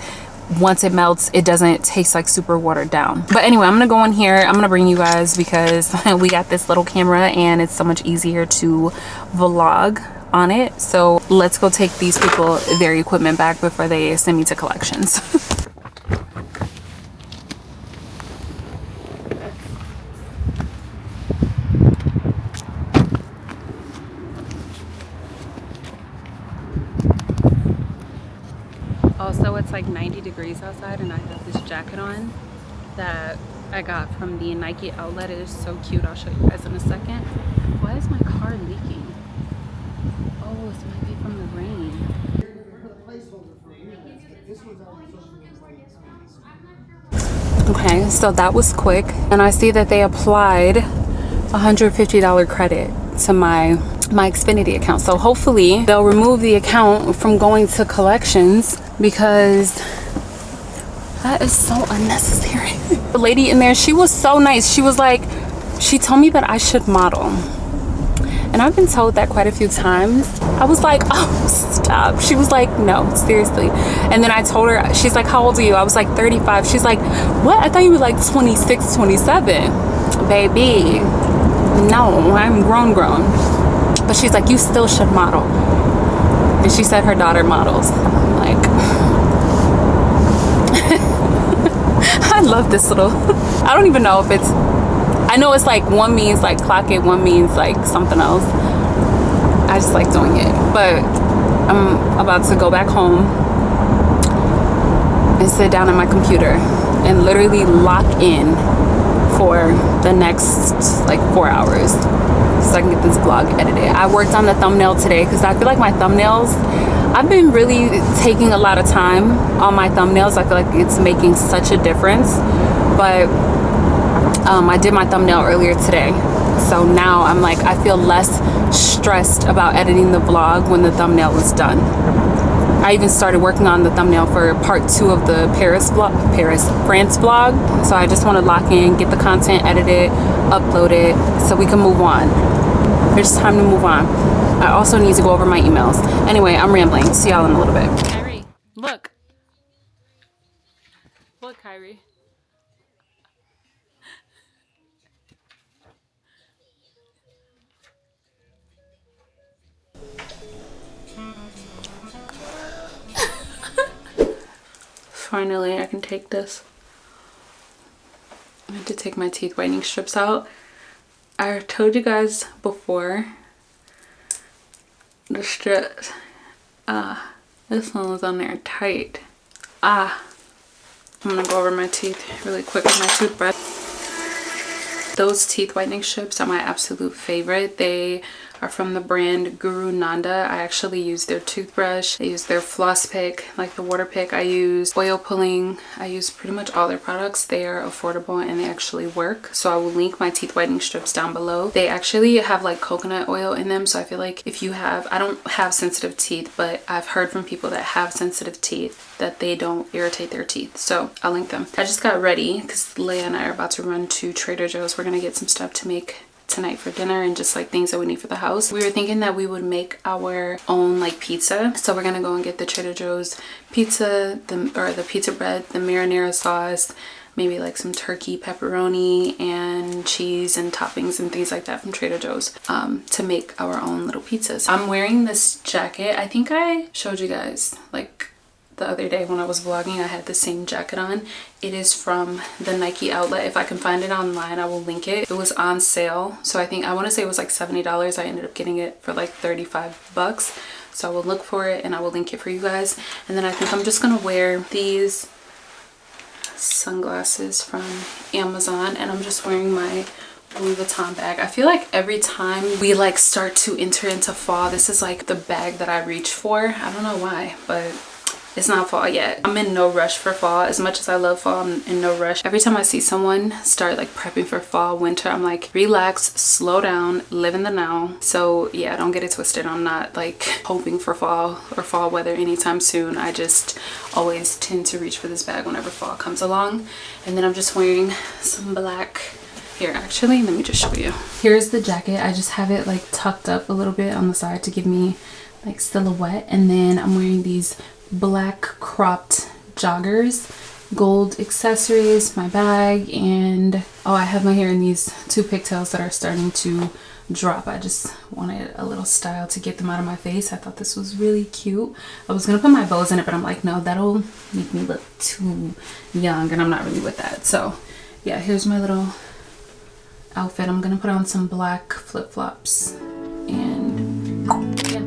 Once it melts, it doesn't taste like super watered down. But anyway, I'm gonna go in here. I'm gonna bring you guys because we got this little camera and it's so much easier to vlog on it. So let's go take these people their equipment back before they send me to collections. Also, it's like 90 degrees outside and I have this jacket on that I got from the Nike outlet. It is so cute. I'll show you guys in a second. Why is my car leaking? Oh, this might be from the rain. Okay, so that was quick. And I see that they applied $150 credit to my Xfinity account. So hopefully they'll remove the account from going to collections, because that is so unnecessary. The lady in there, she was so nice. She was like, she told me that I should model. And I've been told that quite a few times. I was like, oh, stop. She was like, no, seriously. And then I told her, she's like, how old are you? I was like 35. She's like, what? I thought you were like 26, 27. Baby, no, I'm grown. But she's like, you still should model. And she said her daughter models. I'm like, I love this little, I don't even know if it's, I know it's like one means like clock it, one means like something else. I just like doing it. But I'm about to go back home and sit down at my computer and literally lock in for the next like 4 hours so I can get this vlog edited. I worked on the thumbnail today because I feel like my thumbnails, I've been really taking a lot of time on my thumbnails. I feel like it's making such a difference. But I did my thumbnail earlier today. So now I'm like, I feel less stressed about editing the vlog when the thumbnail is done. I even started working on the thumbnail for part 2 of the France vlog. So I just want to lock in, get the content edited, upload it, so we can move on. It's time to move on. I also need to go over my emails. Anyway, I'm rambling. See y'all in a little bit. Kyrie, look. Look, Kyrie. Finally, I can take this. I have to take my teeth whitening strips out. I told you guys before, the strips, this one was on there tight. I'm gonna go over my teeth really quick with my toothbrush. Those teeth whitening strips are my absolute favorite. They are from the brand Guru Nanda. I actually use their toothbrush. I use their floss pick, like the water pick. I use oil pulling. I use pretty much all their products. They are affordable and they actually work. So I will link my teeth whitening strips down below. They actually have like coconut oil in them. So I feel like if you have, I don't have sensitive teeth, but I've heard from people that have sensitive teeth that they don't irritate their teeth. So I'll link them. I just got ready because Leia and I are about to run to Trader Joe's. We're gonna get some stuff to make tonight for dinner and just like things that we need for the house. We were thinking that we would make our own like pizza, so we're gonna go and get the Trader Joe's pizza, the pizza bread, the marinara sauce, maybe like some turkey, pepperoni, and cheese and toppings and things like that from Trader Joe's to make our own little pizzas. I'm wearing this jacket. I think I showed you guys like the other day when I was vlogging. I had the same jacket on. It is from the Nike outlet. If I can find it online, I will link it. It was on sale, so I want to say it was like $70. I ended up getting it for like 35 bucks. So I will look for it and I will link it for you guys. And then I think I'm just gonna wear these sunglasses from Amazon, and I'm just wearing my Louis Vuitton bag. I feel like every time we like start to enter into fall, this is like the bag that I reach for. I don't know why, but it's not fall yet. I'm in no rush for fall. As much as I love fall, I'm in no rush. Every time I see someone start like prepping for fall, winter, I'm like, relax, slow down, live in the now. So yeah, don't get it twisted. I'm not like hoping for fall or fall weather anytime soon. I just always tend to reach for this bag whenever fall comes along. And then I'm just wearing some black. Here, actually, let me just show you. Here's the jacket. I just have it like tucked up a little bit on the side to give me like silhouette. And then I'm wearing these black cropped joggers, gold accessories, my bag, and oh, I have my hair in these two pigtails that are starting to drop. I just wanted a little style to get them out of my face. I thought this was really cute. I was gonna put my bows in it, but I'm like, no, that'll make me look too young, and I'm not really with that. So yeah, here's my little outfit. I'm gonna put on some black flip-flops and yeah.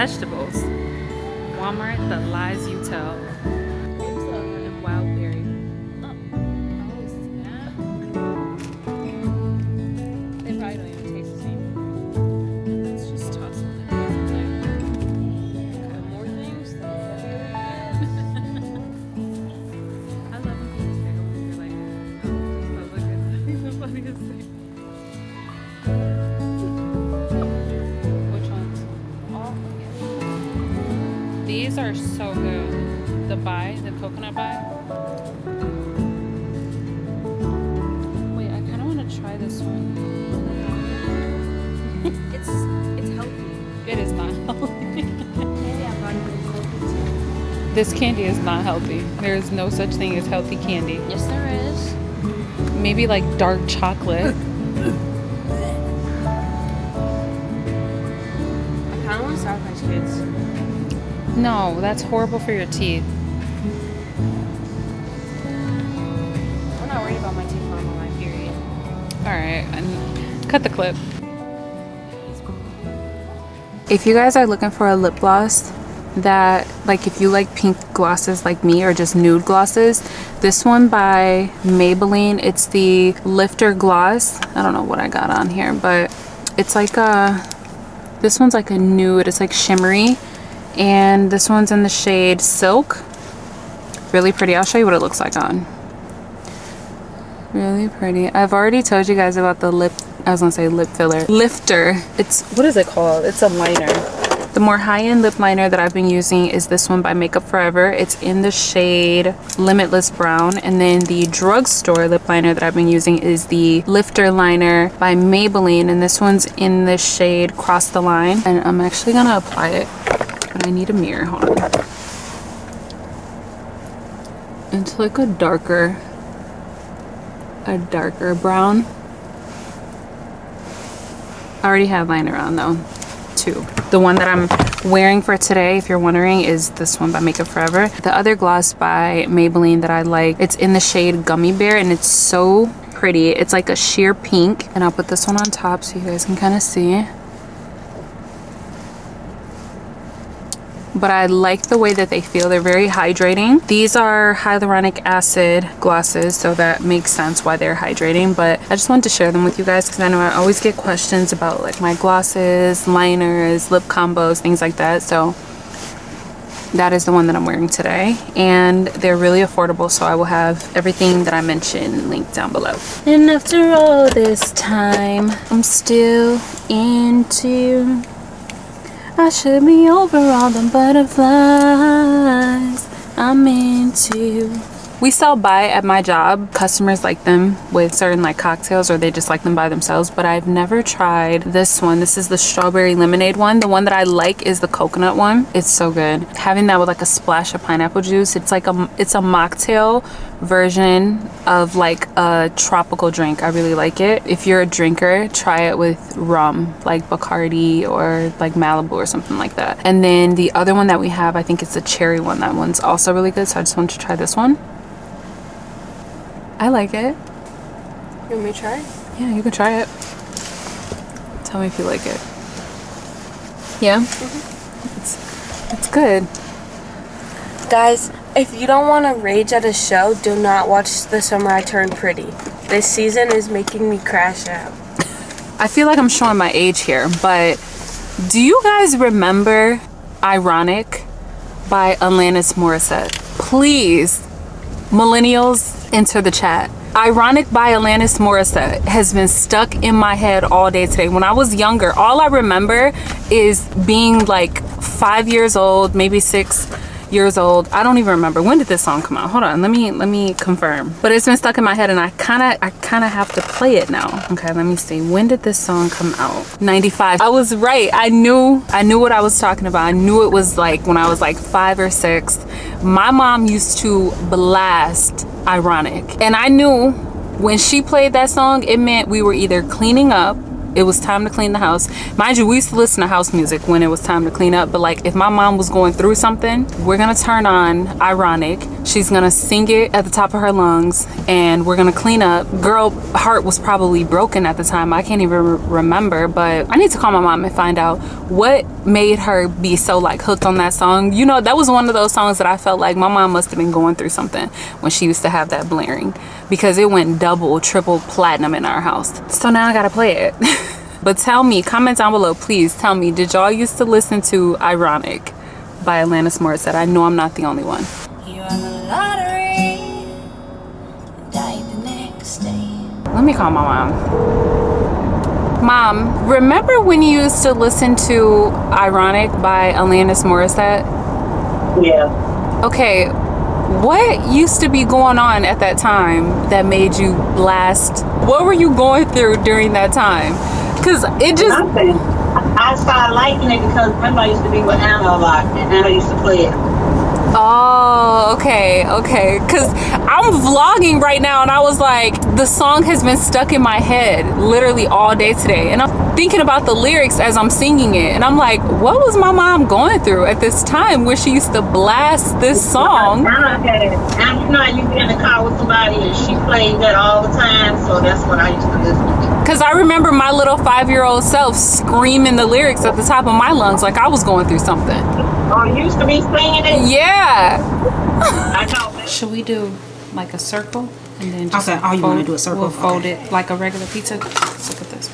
Vegetables. Walmart, the lies you tell. And wild berry. Oh, snap. They probably don't even taste the same. Let's just toss them in there. More things. I love when people say, when you're like, oh, just look at the funniest thing. These are so good. The coconut pie. Wait, I kind of want to try this one. It's healthy. It is not healthy. This candy is not healthy. There is no such thing as healthy candy. Yes, there is. Maybe like dark chocolate. I kind of want Sour Patch Kids. No, that's horrible for your teeth. I'm not worried about my teeth on my period. Alright, and cut the clip. If you guys are looking for a lip gloss that, like, if you like pink glosses like me or just nude glosses, this one by Maybelline, it's the Lifter Gloss. I don't know what I got on here, but it's like this one's like a nude. It's like shimmery. And this one's in the shade Silk. Really pretty. I'll show you what it looks like on. Really pretty. I've already told you guys about the lip filler. Lifter. It's, what is it called? It's a liner. The more high-end lip liner that I've been using is this one by Makeup Forever. It's in the shade Limitless Brown. And then the drugstore lip liner that I've been using is the Lifter Liner by Maybelline. And this one's in the shade Cross the Line. And I'm actually gonna apply it. But I need a mirror. Hold on. It's like a darker brown. I already have liner on though, too. The one that I'm wearing for today, if you're wondering, is this one by Makeup Forever. The other gloss by Maybelline that I like, it's in the shade Gummy Bear, and it's so pretty. It's like a sheer pink, and I'll put this one on top so you guys can kind of see. But I like the way that they feel. They're very hydrating. These are hyaluronic acid glosses, so that makes sense why they're hydrating. But I just wanted to share them with you guys because I know I always get questions about like my glosses, liners, lip combos, things like that. So that is the one that I'm wearing today, and they're really affordable, so I will have everything that I mentioned linked down below. And after all this time, I'm still into, I should be over all the butterflies I'm into. We sell by at my job. Customers like them with certain like cocktails, or they just like them by themselves, but I've never tried this one. This is the strawberry lemonade one. The one that I like is the coconut one. It's so good. Having that with like a splash of pineapple juice, it's like it's a mocktail version of like a tropical drink. I really like it. If you're a drinker, try it with rum, like Bacardi or like Malibu or something like that. And then the other one that we have, I think it's the cherry one. That one's also really good, so I just wanted to try this one. I like it. You want me to try it? Yeah, you can try it. Tell me if you like it. Yeah? It's good. Guys, if you don't want to rage at a show, do not watch The Summer I Turned Pretty. This season is making me crash out. I feel like I'm showing my age here, but do you guys remember Ironic by Alanis Morissette? Please, millennials, enter the chat. Ironic by Alanis Morissette has been stuck in my head all day today. When I was younger, all I remember is being like 5 years old, maybe 6 years old. I don't even remember. When did this song come out? Hold on, let me confirm. But it's been stuck in my head, and I kind of have to play it now. Okay, let me see. When did this song come out? 95. I was right. I knew what I was talking about. I knew it was like when I was like 5 or 6. My mom used to blast Ironic, and I knew when she played that song, it meant we were either cleaning up, it was time to clean the house. Mind you, we used to listen to house music when it was time to clean up, but like if my mom was going through something, we're gonna turn on Ironic. She's gonna sing it at the top of her lungs, and we're gonna clean up. Girl, heart was probably broken at the time. I can't even remember, but I need to call my mom and find out what made her be so like hooked on that song. You know, that was one of those songs that I felt like my mom must have been going through something when she used to have that blaring, because it went double, triple platinum in our house. So now I gotta play it. But tell me, comment down below, please tell me, did y'all used to listen to Ironic by Alanis Morissette? I know I'm not the only one. You won the lottery, died the next day. Let me call my mom. Mom, remember when you used to listen to Ironic by Alanis Morissette? Yeah. Okay, what used to be going on at that time that made you blast? What were you going through during that time? Because it just... Nothing. I started liking it because remember I used to be with Anna a lot, and Anna used to play it. Oh, okay. Because I'm vlogging right now, and I was like, the song has been stuck in my head literally all day today. And I'm thinking about the lyrics as I'm singing it. And I'm like, what was my mom going through at this time where she used to blast this song? Anna had, and you know, you get in the car with somebody and she played that all the time, so that's what I used to listen to. Because I remember my little 5-year-old self screaming the lyrics at the top of my lungs like I was going through something. Oh, you used to be singing it? Yeah. I know. Should we do like a circle and then just Okay, oh, you want to do a circle? We'll fold it like a regular pizza. Let's look at this.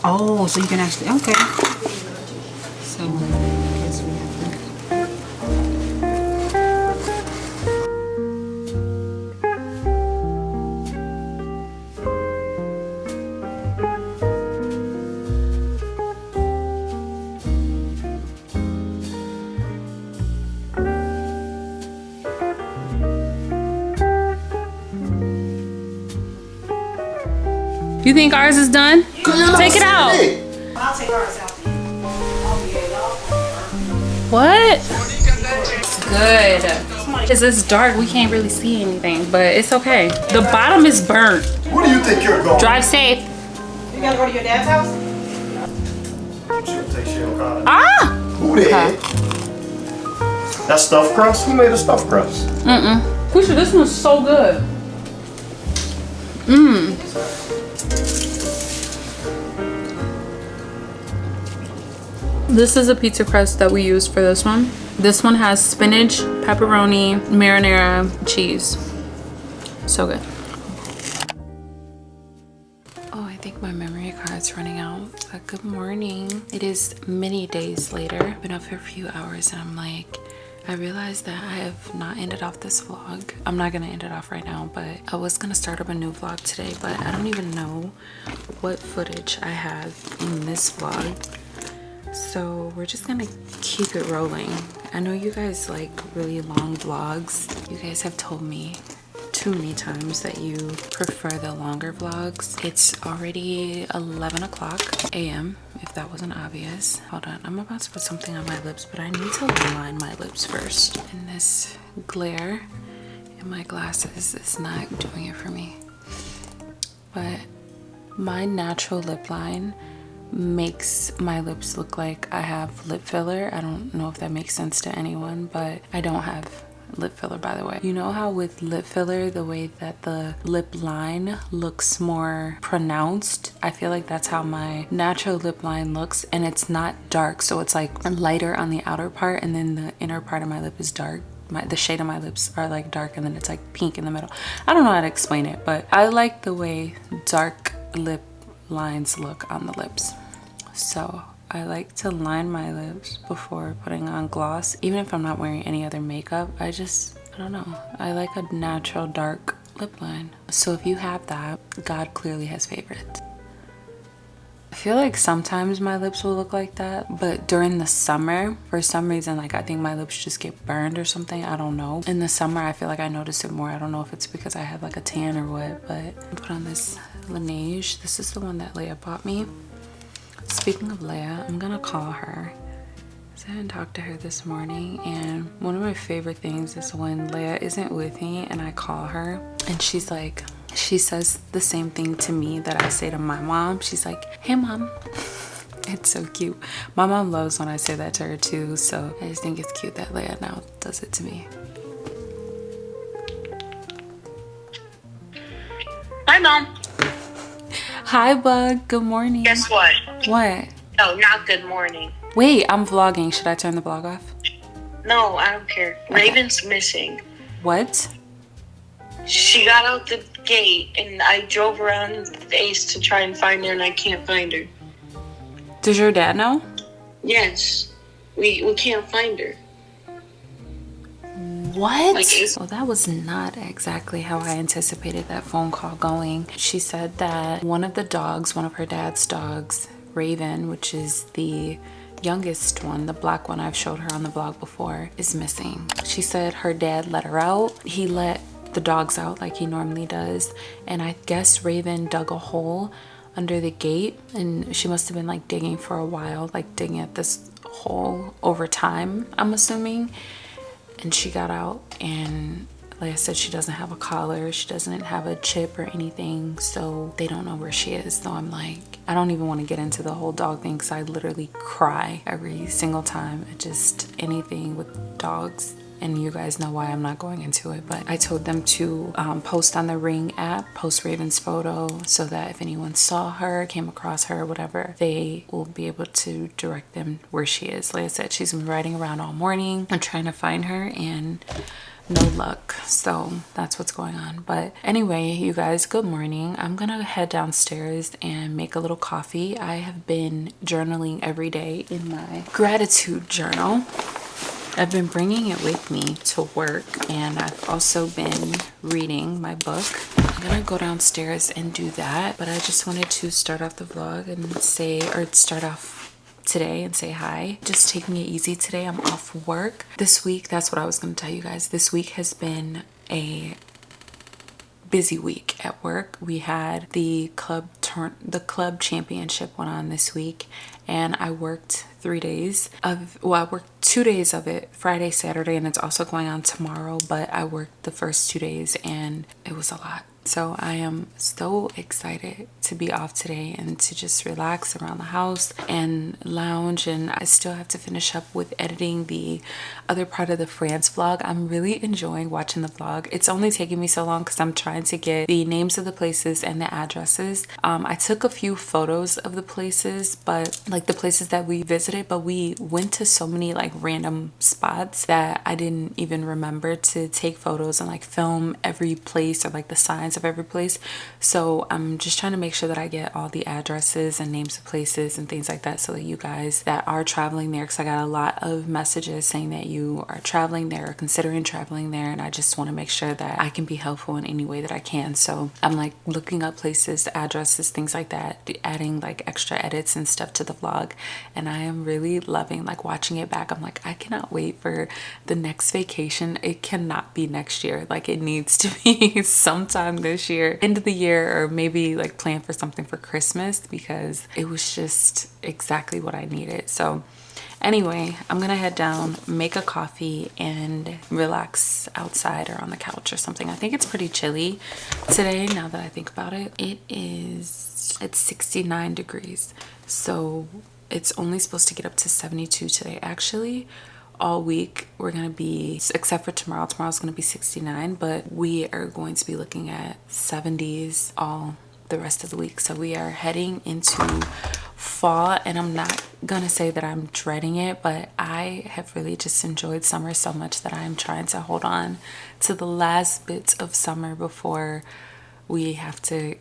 Oh, so you can actually, okay. So you think ours is done? Take it out. I'll take ours out. What? It's good. Because it's dark, we can't really see anything, but it's okay. The bottom is burnt. Where do you think you're going? Drive safe. You gotta go to your dad's house? She'll take shit on. Ah! Who the heck? That stuffed crust? Who made a stuffed crust? Pusha, this one's so good. This is a pizza crust that we use for this one. This one has spinach, pepperoni, marinara, cheese. So good. Oh, I think my memory card's it's running out. But good morning. It is many days later. I've been up for a few hours and I'm like, I realized that I have not ended off this vlog. I'm not gonna end it off right now, but I was gonna start up a new vlog today, but I don't even know what footage I have in this vlog. So we're just gonna keep it rolling. I know you guys like really long vlogs. You guys have told me too many times that you prefer the longer vlogs. It's already 11 o'clock a.m. if that wasn't obvious. Hold on, I'm about to put something on my lips, but I need to line my lips first. And this glare in my glasses is not doing it for me. But my natural lip line makes my lips look like I have lip filler. I don't know if that makes sense to anyone, but I don't have lip filler, by the way. You know how with lip filler, the way that the lip line looks more pronounced, I feel like that's how my natural lip line looks, and it's not dark, so it's like lighter on the outer part and then the inner part of my lip is dark. The shade of my lips are like dark and then it's like pink in the middle. I don't know how to explain it, but I like the way dark lip lines look on the lips. So I like to line my lips before putting on gloss, even if I'm not wearing any other makeup. I don't know. I like a natural dark lip line. So if you have that, God clearly has favorites. I feel like sometimes my lips will look like that, but during the summer, for some reason, like I think my lips just get burned or something. I don't know. In the summer, I feel like I notice it more. I don't know if it's because I have like a tan or what, but I put on this Laneige. This is the one that Leia bought me. Speaking of Leia, I'm gonna call her. I hadn't talked to her this morning, and one of my favorite things is when Leia isn't with me and I call her and she's like, she says the same thing to me that I say to my mom. She's like, hey mom. It's so cute. My mom loves when I say that to her too, so I just think it's cute that Leia now does it to me. Hi mom. Hi bug, good morning. Guess what? What? No, not good morning. Wait, I'm vlogging. Should I turn the vlog off? No, I don't care. Okay. Raven's missing. What? She got out the gate and I drove around the Ace to try and find her and I can't find her. Does your dad know? Yes. We can't find her. What? Like, well, that was not exactly how I anticipated that phone call going. She said that one of her dad's dogs, Raven, which is the youngest one, the black one I've showed her on the vlog before, is missing. She said her dad let her out. He let the dogs out like he normally does, and I guess Raven dug a hole under the gate and she must have been like digging for a while, like digging at this hole over time, I'm assuming. And she got out, and like I said, she doesn't have a collar, she doesn't have a chip or anything, so they don't know where she is. So I'm like, I don't even want to get into the whole dog thing because I literally cry every single time. Just anything with dogs, and you guys know why I'm not going into it. But I told them to post on the Ring app, post Raven's photo, so that if anyone saw her, came across her, whatever, they will be able to direct them where she is. Like I said, she's been riding around all morning. I'm trying to find her and no luck. So that's what's going on. But anyway, you guys, good morning. I'm gonna head downstairs and make a little coffee. I have been journaling every day in my gratitude journal. I've been bringing it with me to work, and I've also been reading my book. I'm gonna go downstairs and do that, but I just wanted to start off the vlog and start off today and say hi. Just taking it easy today. I'm off work this week. That's what I was gonna tell you guys. This week has been a busy week at work. We had the club championship went on this week, and I worked 3 days of, well, I worked 2 days of it, Friday, Saturday, and it's also going on tomorrow, but I worked the first 2 days and it was a lot. So I am so excited to be off today and to just relax around the house and lounge. And I still have to finish up with editing the other part of the France vlog. I'm really enjoying watching the vlog. It's only taking me so long because I'm trying to get the names of the places and the addresses. I took a few photos of the places, but like the places that we visited, but we went to so many like random spots that I didn't even remember to take photos and like film every place or like the signs of every place. So I'm just trying to make sure that I get all the addresses and names of places and things like that, so that you guys that are traveling there, because I got a lot of messages saying that you are traveling there or considering traveling there, and I just want to make sure that I can be helpful in any way that I can. So I'm like looking up places, addresses, things like that, adding like extra edits and stuff to the vlog, and I am really loving like watching it back. I'm like, I cannot wait for the next vacation. It cannot be next year, like it needs to be sometime this year, end of the year, or maybe like plan for something for Christmas, because it was just exactly what I needed. So anyway, I'm gonna head down, make a coffee, and relax outside or on the couch or something. I think it's pretty chilly today now that I think about it. It's 69 degrees, so it's only supposed to get up to 72 today. Actually, all week we're gonna be, except for tomorrow's gonna be 69, but we are going to be looking at 70s all the rest of the week. So we are heading into fall, and I'm not gonna say that I'm dreading it, but I have really just enjoyed summer so much that I'm trying to hold on to the last bits of summer before we have to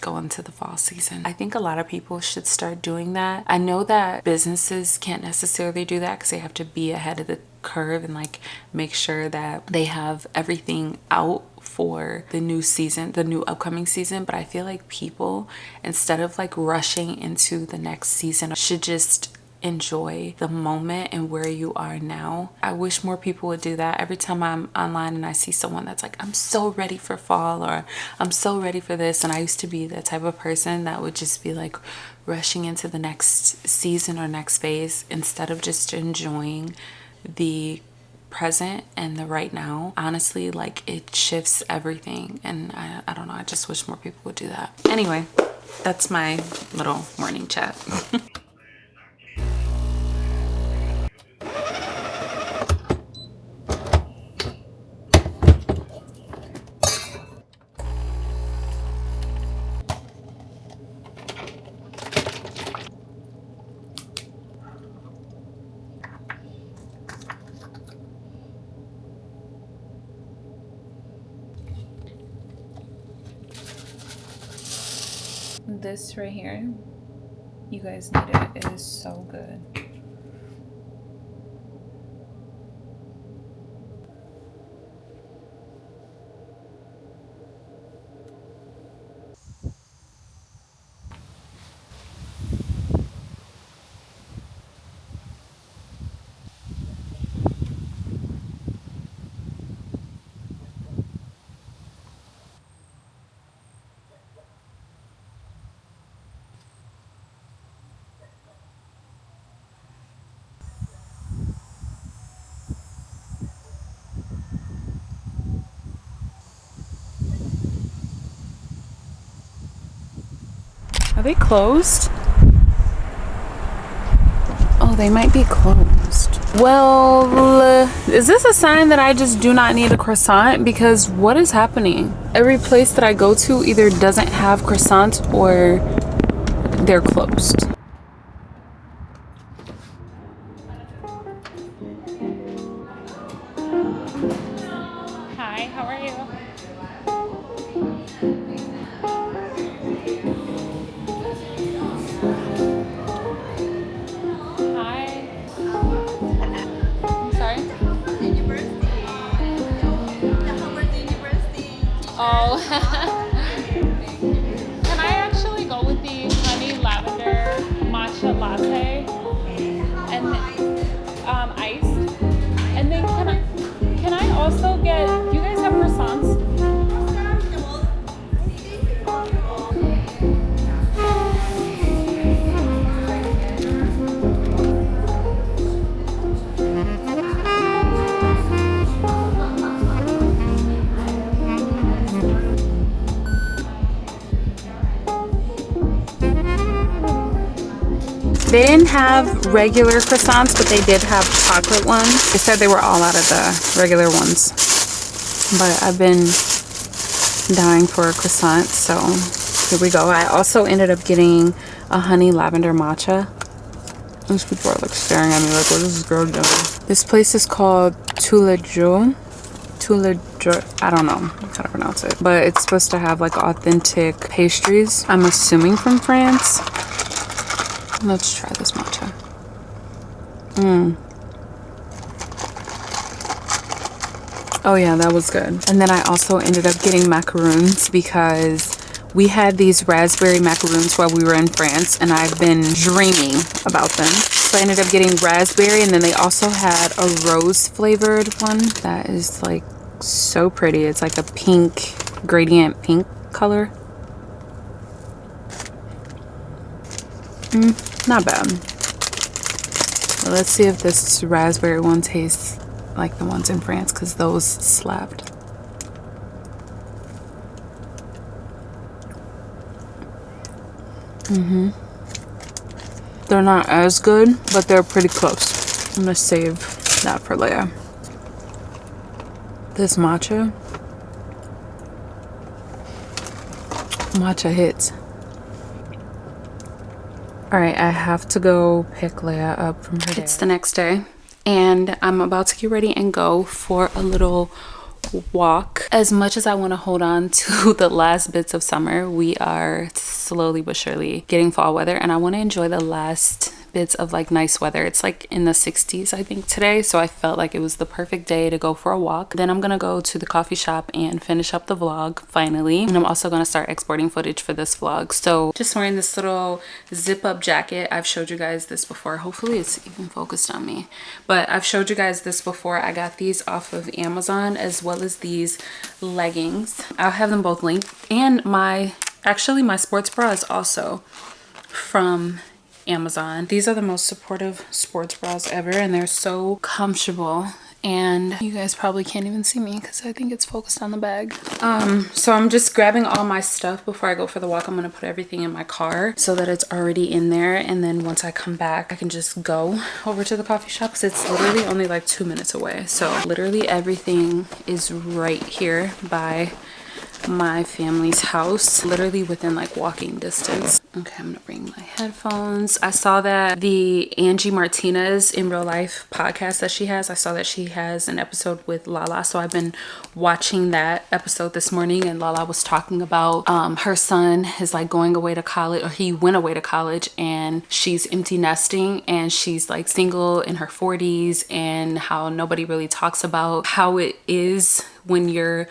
go into the fall season. I think a lot of people should start doing that. I know that businesses can't necessarily do that because they have to be ahead of the curve and like make sure that they have everything out for the new season, the new upcoming season. But I feel like people, instead of like rushing into the next season, should just enjoy the moment and where you are now. I wish more people would do that. Every time I'm online and I see someone that's like, I'm so ready for fall, or I'm so ready for this, and I used to be the type of person that would just be like rushing into the next season or next phase instead of just enjoying the present and the right now. Honestly, like it shifts everything, and I don't know, I just wish more people would do that. Anyway, that's my little morning chat. This right here, you guys need it. It is so good. Are they closed? Oh, they might be closed. Well, is this a sign that I just do not need a croissant? Because what is happening? Every place that I go to either doesn't have croissants or they're closed. Hi, how are you? Oh, can I actually go with the honey lavender matcha latte and iced? And then can I also get? Do you guys have croissants? They didn't have regular croissants, but they did have chocolate ones. They said they were all out of the regular ones. But I've been dying for a croissant, so here we go. I also ended up getting a honey lavender matcha. These people are like staring at me like, what is this girl doing? This place is called Tulejo. I don't know how to pronounce it, but it's supposed to have like authentic pastries. I'm assuming from France. Let's try this matcha. Oh yeah, that was good. And then I also ended up getting macaroons because we had these raspberry macaroons while we were in France and I've been dreaming about them. So I ended up getting raspberry, and then they also had a rose flavored one that is like so pretty. It's like a pink, gradient pink color. Not bad. But let's see if this raspberry one tastes like the ones in France, because those slapped. They're not as good, but they're pretty close. I'm gonna save that for later. This matcha hits. All right, I have to go pick Leia up from her day. It's the next day, and I'm about to get ready and go for a little walk. As much as I want to hold on to the last bits of summer, we are slowly but surely getting fall weather, and I want to enjoy the last bits of like nice weather. It's like in the 60s I think today, so I felt like it was the perfect day to go for a walk. Then I'm gonna go to the coffee shop and finish up the vlog finally, and I'm also gonna start exporting footage for this vlog. So just wearing this little zip up jacket. I've showed you guys this before. Hopefully it's even focused on me, but I've showed you guys this before. I got these off of Amazon, as well as these leggings. I'll have them both linked, and my sports bra is also from Amazon. These are the most supportive sports bras ever, and they're so comfortable. And you guys probably can't even see me because I think it's focused on the bag. So I'm just grabbing all my stuff before I go for the walk. I'm gonna put everything in my car so that it's already in there, and then once I come back I can just go over to the coffee shop, because it's literally only like 2 minutes away. So literally everything is right here by my family's house, literally within like walking distance. Okay, I'm gonna bring my headphones. I saw that the Angie Martinez in real life podcast that she has, I saw that she has an episode with Lala, so I've been watching that episode this morning, and Lala was talking about her son is like going away to college, or he went away to college, and she's empty nesting, and she's like single in her 40s, and how nobody really talks about how it is when your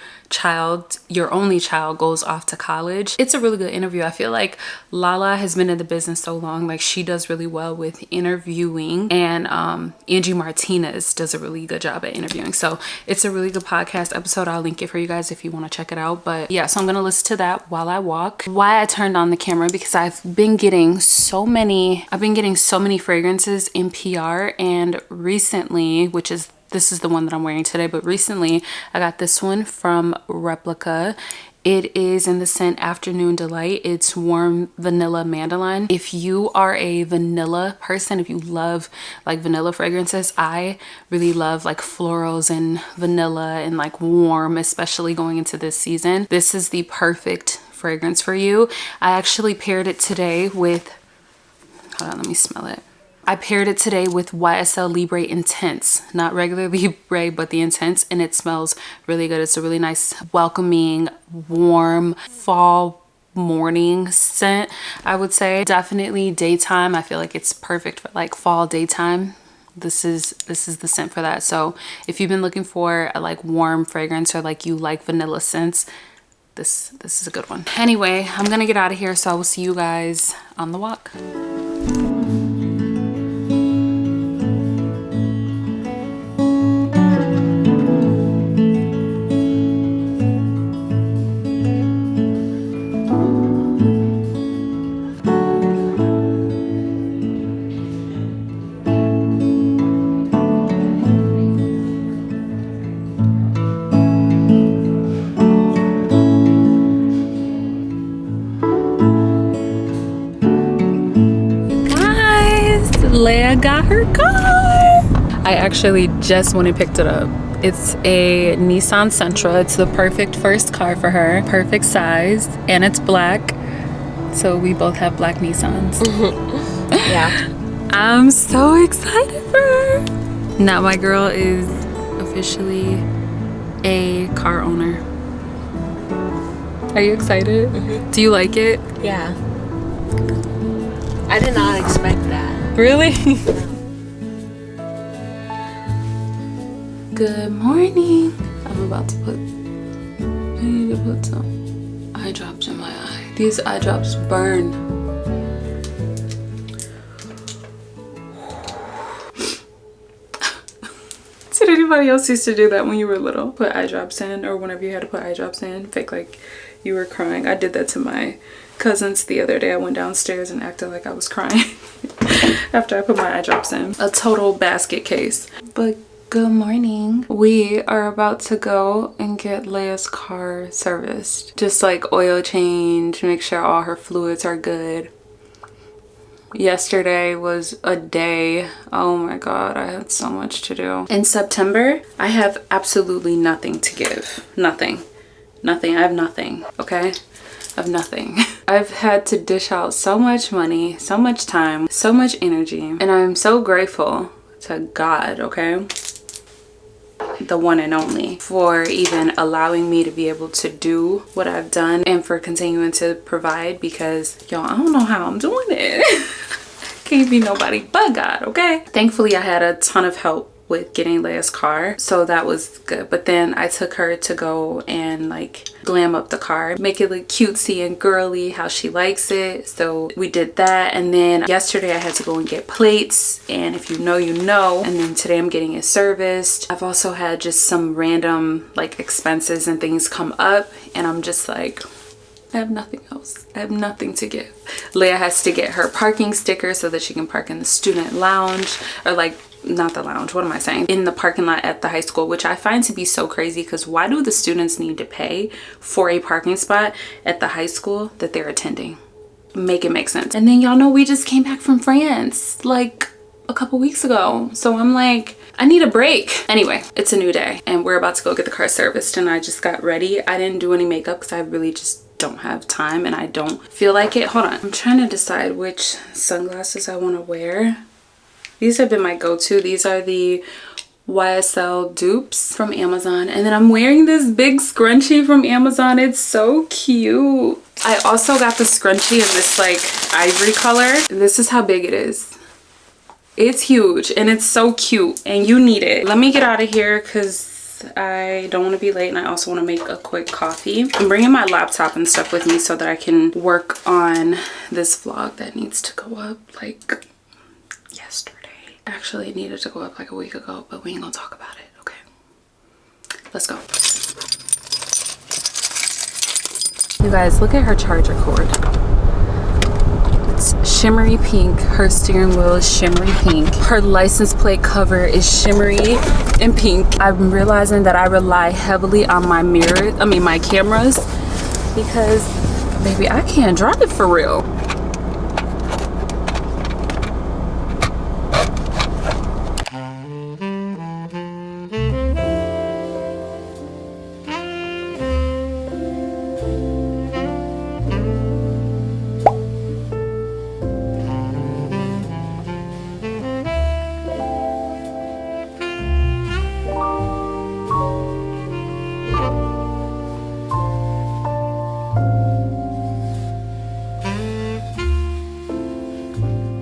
only child goes off to college. It's a really good interview. I feel like Lala has been in the business so long, like she does really well with interviewing, and Angie Martinez does a really good job at interviewing. So it's a really good podcast episode. I'll link it for you guys if you want to check it out. But yeah, so I'm gonna listen to that while I walk. Why I turned on the camera, because I've been getting so many fragrances in PR, and recently, this is the one that I'm wearing today, but recently I got this one from Replica. It is in the scent Afternoon Delight. It's warm vanilla mandelion. If you are a vanilla person, if you love like vanilla fragrances, I really love like florals and vanilla and like warm, especially going into this season. This is the perfect fragrance for you. I actually paired it today with, hold on, let me smell it. I paired it today with YSL Libre Intense, not regular Libre, but the Intense, and it smells really good. It's a really nice, welcoming, warm fall morning scent, I would say. Definitely daytime. I feel like it's perfect for like fall daytime. This is the scent for that. So if you've been looking for a like warm fragrance, or like you like vanilla scents, this is a good one. Anyway, I'm gonna get out of here, so I will see you guys on the walk. Leia got her car. I actually just went and picked it up. It's a Nissan Sentra. It's the perfect first car for her. Perfect size, and it's black. So we both have black Nissans. Yeah. I'm so excited for her. Now my girl is officially a car owner. Are you excited? Mm-hmm. Do you like it? Yeah. I did not expect that. Really? Good morning. I'm about to put, I need to put some eye drops in my eye. These eye drops burn. Did anybody else used to do that when you were little? Put eye drops in, or whenever you had to put eye drops in, fake like you were crying. I did that to my cousins the other day. I went downstairs and acted like I was crying after I put my eye drops in. A total basket case. But good morning. We are about to go and get Leia's car serviced. Just like oil change, make sure all her fluids are good. Yesterday was a day. Oh my god, I had so much to do. In September, I have absolutely nothing to give. Nothing. Nothing. I have nothing. Okay? I have nothing. I've had to dish out so much money, so much time, so much energy, and I'm so grateful to God, okay? The one and only, for even allowing me to be able to do what I've done and for continuing to provide, because y'all, I don't know how I'm doing it. Can't be nobody but God, okay? Thankfully, I had a ton of help with getting Leia's car, so that was good. But then I took her to go and like glam up the car, make it look cutesy and girly how she likes it. So we did that, and then yesterday I had to go and get plates, and if you know, you know. And then today I'm getting it serviced. I've also had just some random like expenses and things come up, and I'm just like, I have nothing else. I have nothing to give. Leia has to get her parking sticker so that she can park in the student lounge, or like, not the lounge, what am I saying? In the parking lot at the high school, which I find to be so crazy, because why do the students need to pay for a parking spot at the high school that they're attending? Make it make sense. And then y'all know we just came back from France like a couple weeks ago. So I'm like, I need a break. Anyway, it's a new day and we're about to go get the car serviced, and I just got ready. I didn't do any makeup because I really just don't have time and I don't feel like it. Hold on. I'm trying to decide which sunglasses I want to wear. These have been my go-to. These are the YSL dupes from Amazon. And then I'm wearing this big scrunchie from Amazon. It's so cute. I also got the scrunchie in this like ivory color. This is how big it is. It's huge and it's so cute and you need it. Let me get out of here because I don't want to be late, and I also want to make a quick coffee. I'm bringing my laptop and stuff with me so that I can work on this vlog that needs to go up like yesterday. Actually, it needed to go up like a week ago, but we ain't gonna talk about it. Okay, let's go. You guys, look at her charger cord. It's shimmery pink. Her steering wheel is shimmery pink. Her license plate cover is shimmery and pink. I'm realizing that I rely heavily on my mirrors, my cameras, because baby, I can't drive for real.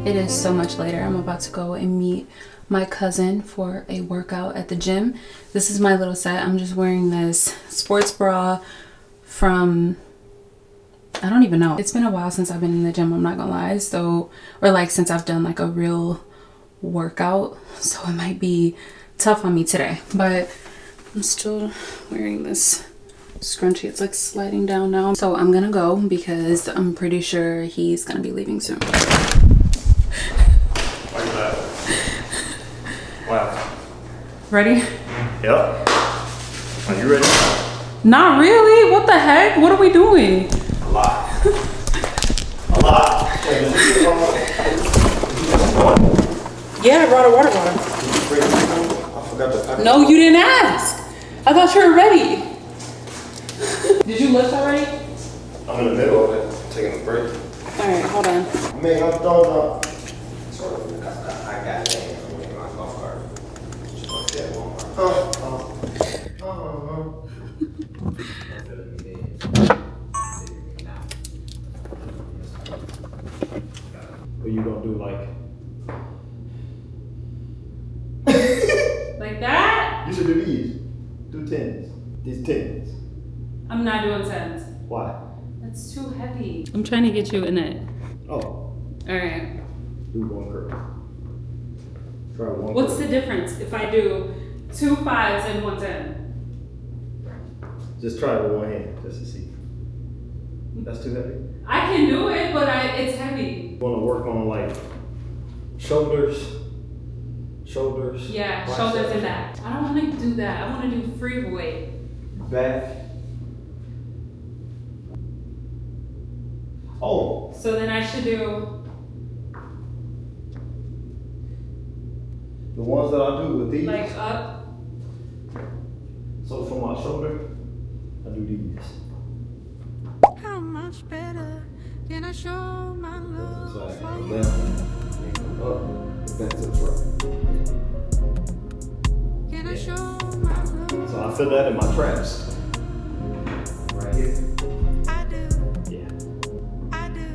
It is so much later. I'm about to go and meet my cousin for a workout at the gym. This is my little set. I'm just wearing this sports bra from, I don't even know. It's been a while since I've been in the gym, I'm not gonna lie. So, or like since I've done like a real workout. So it might be tough on me today, but I'm still wearing this scrunchie. It's like sliding down now. So I'm gonna go because I'm pretty sure he's gonna be leaving soon. Like that. Wow. Ready? Yep. Are you ready? Not really. What the heck? What are we doing? A lot. A lot. Yeah, I brought a water bottle. I forgot to pack. No, you didn't ask. I thought you were ready. Did you lift already? I'm in the middle of it, taking a break. All right, hold on. Man, I'm throwing up. I got it in my golf cart. What you gonna do, Like that? You should do these. Do 10s. These 10s. I'm not doing 10s. Why? That's too heavy. I'm trying to get you in it. Oh. Alright. Do one curl. Try one What's curl. the difference if I do 2 5s and 1 10? Just try it with one hand, just to see. That's too heavy. I can do it, but it's heavy. You wanna work on like shoulders. Yeah, biceps, shoulders and back. I don't want to do that. I want to do free weight. back. Oh, So then I should do. the ones that I do with these. Like up. So for my shoulder, I do these. How much better can I show my love So I for go you? down, and go up, and back to the front. Can I show my love? So I feel that in my traps. Right here. I do, Yeah. I do.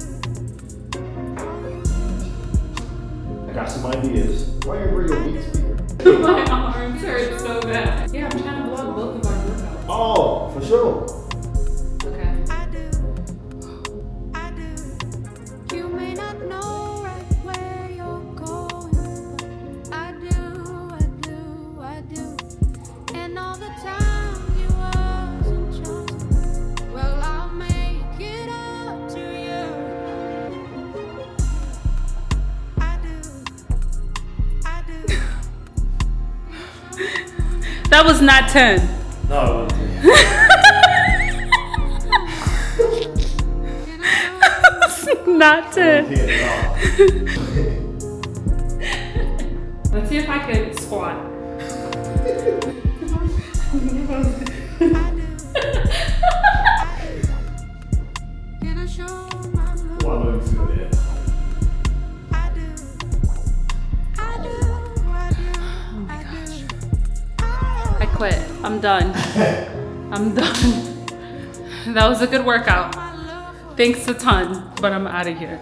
I got some ideas. Why you bring your beat speaker? My arms hurt so bad. Yeah, I'm trying to vlog both of our workouts. Oh, for sure. Okay. I do, I do. You may not know right where you're going, but I do, I do, I do. And all the time you wasn't just, well, I'll make it up to you. I do, I do. That was not 10. No, it wasn't. Not 10. Yeah, Let's see if I could squat. Can I show my love? no. Why don't you feel that? I do, I do, I do. Oh my gosh. I quit. I'm done. I'm done. That was a good workout. Thanks a ton, but I'm out of here.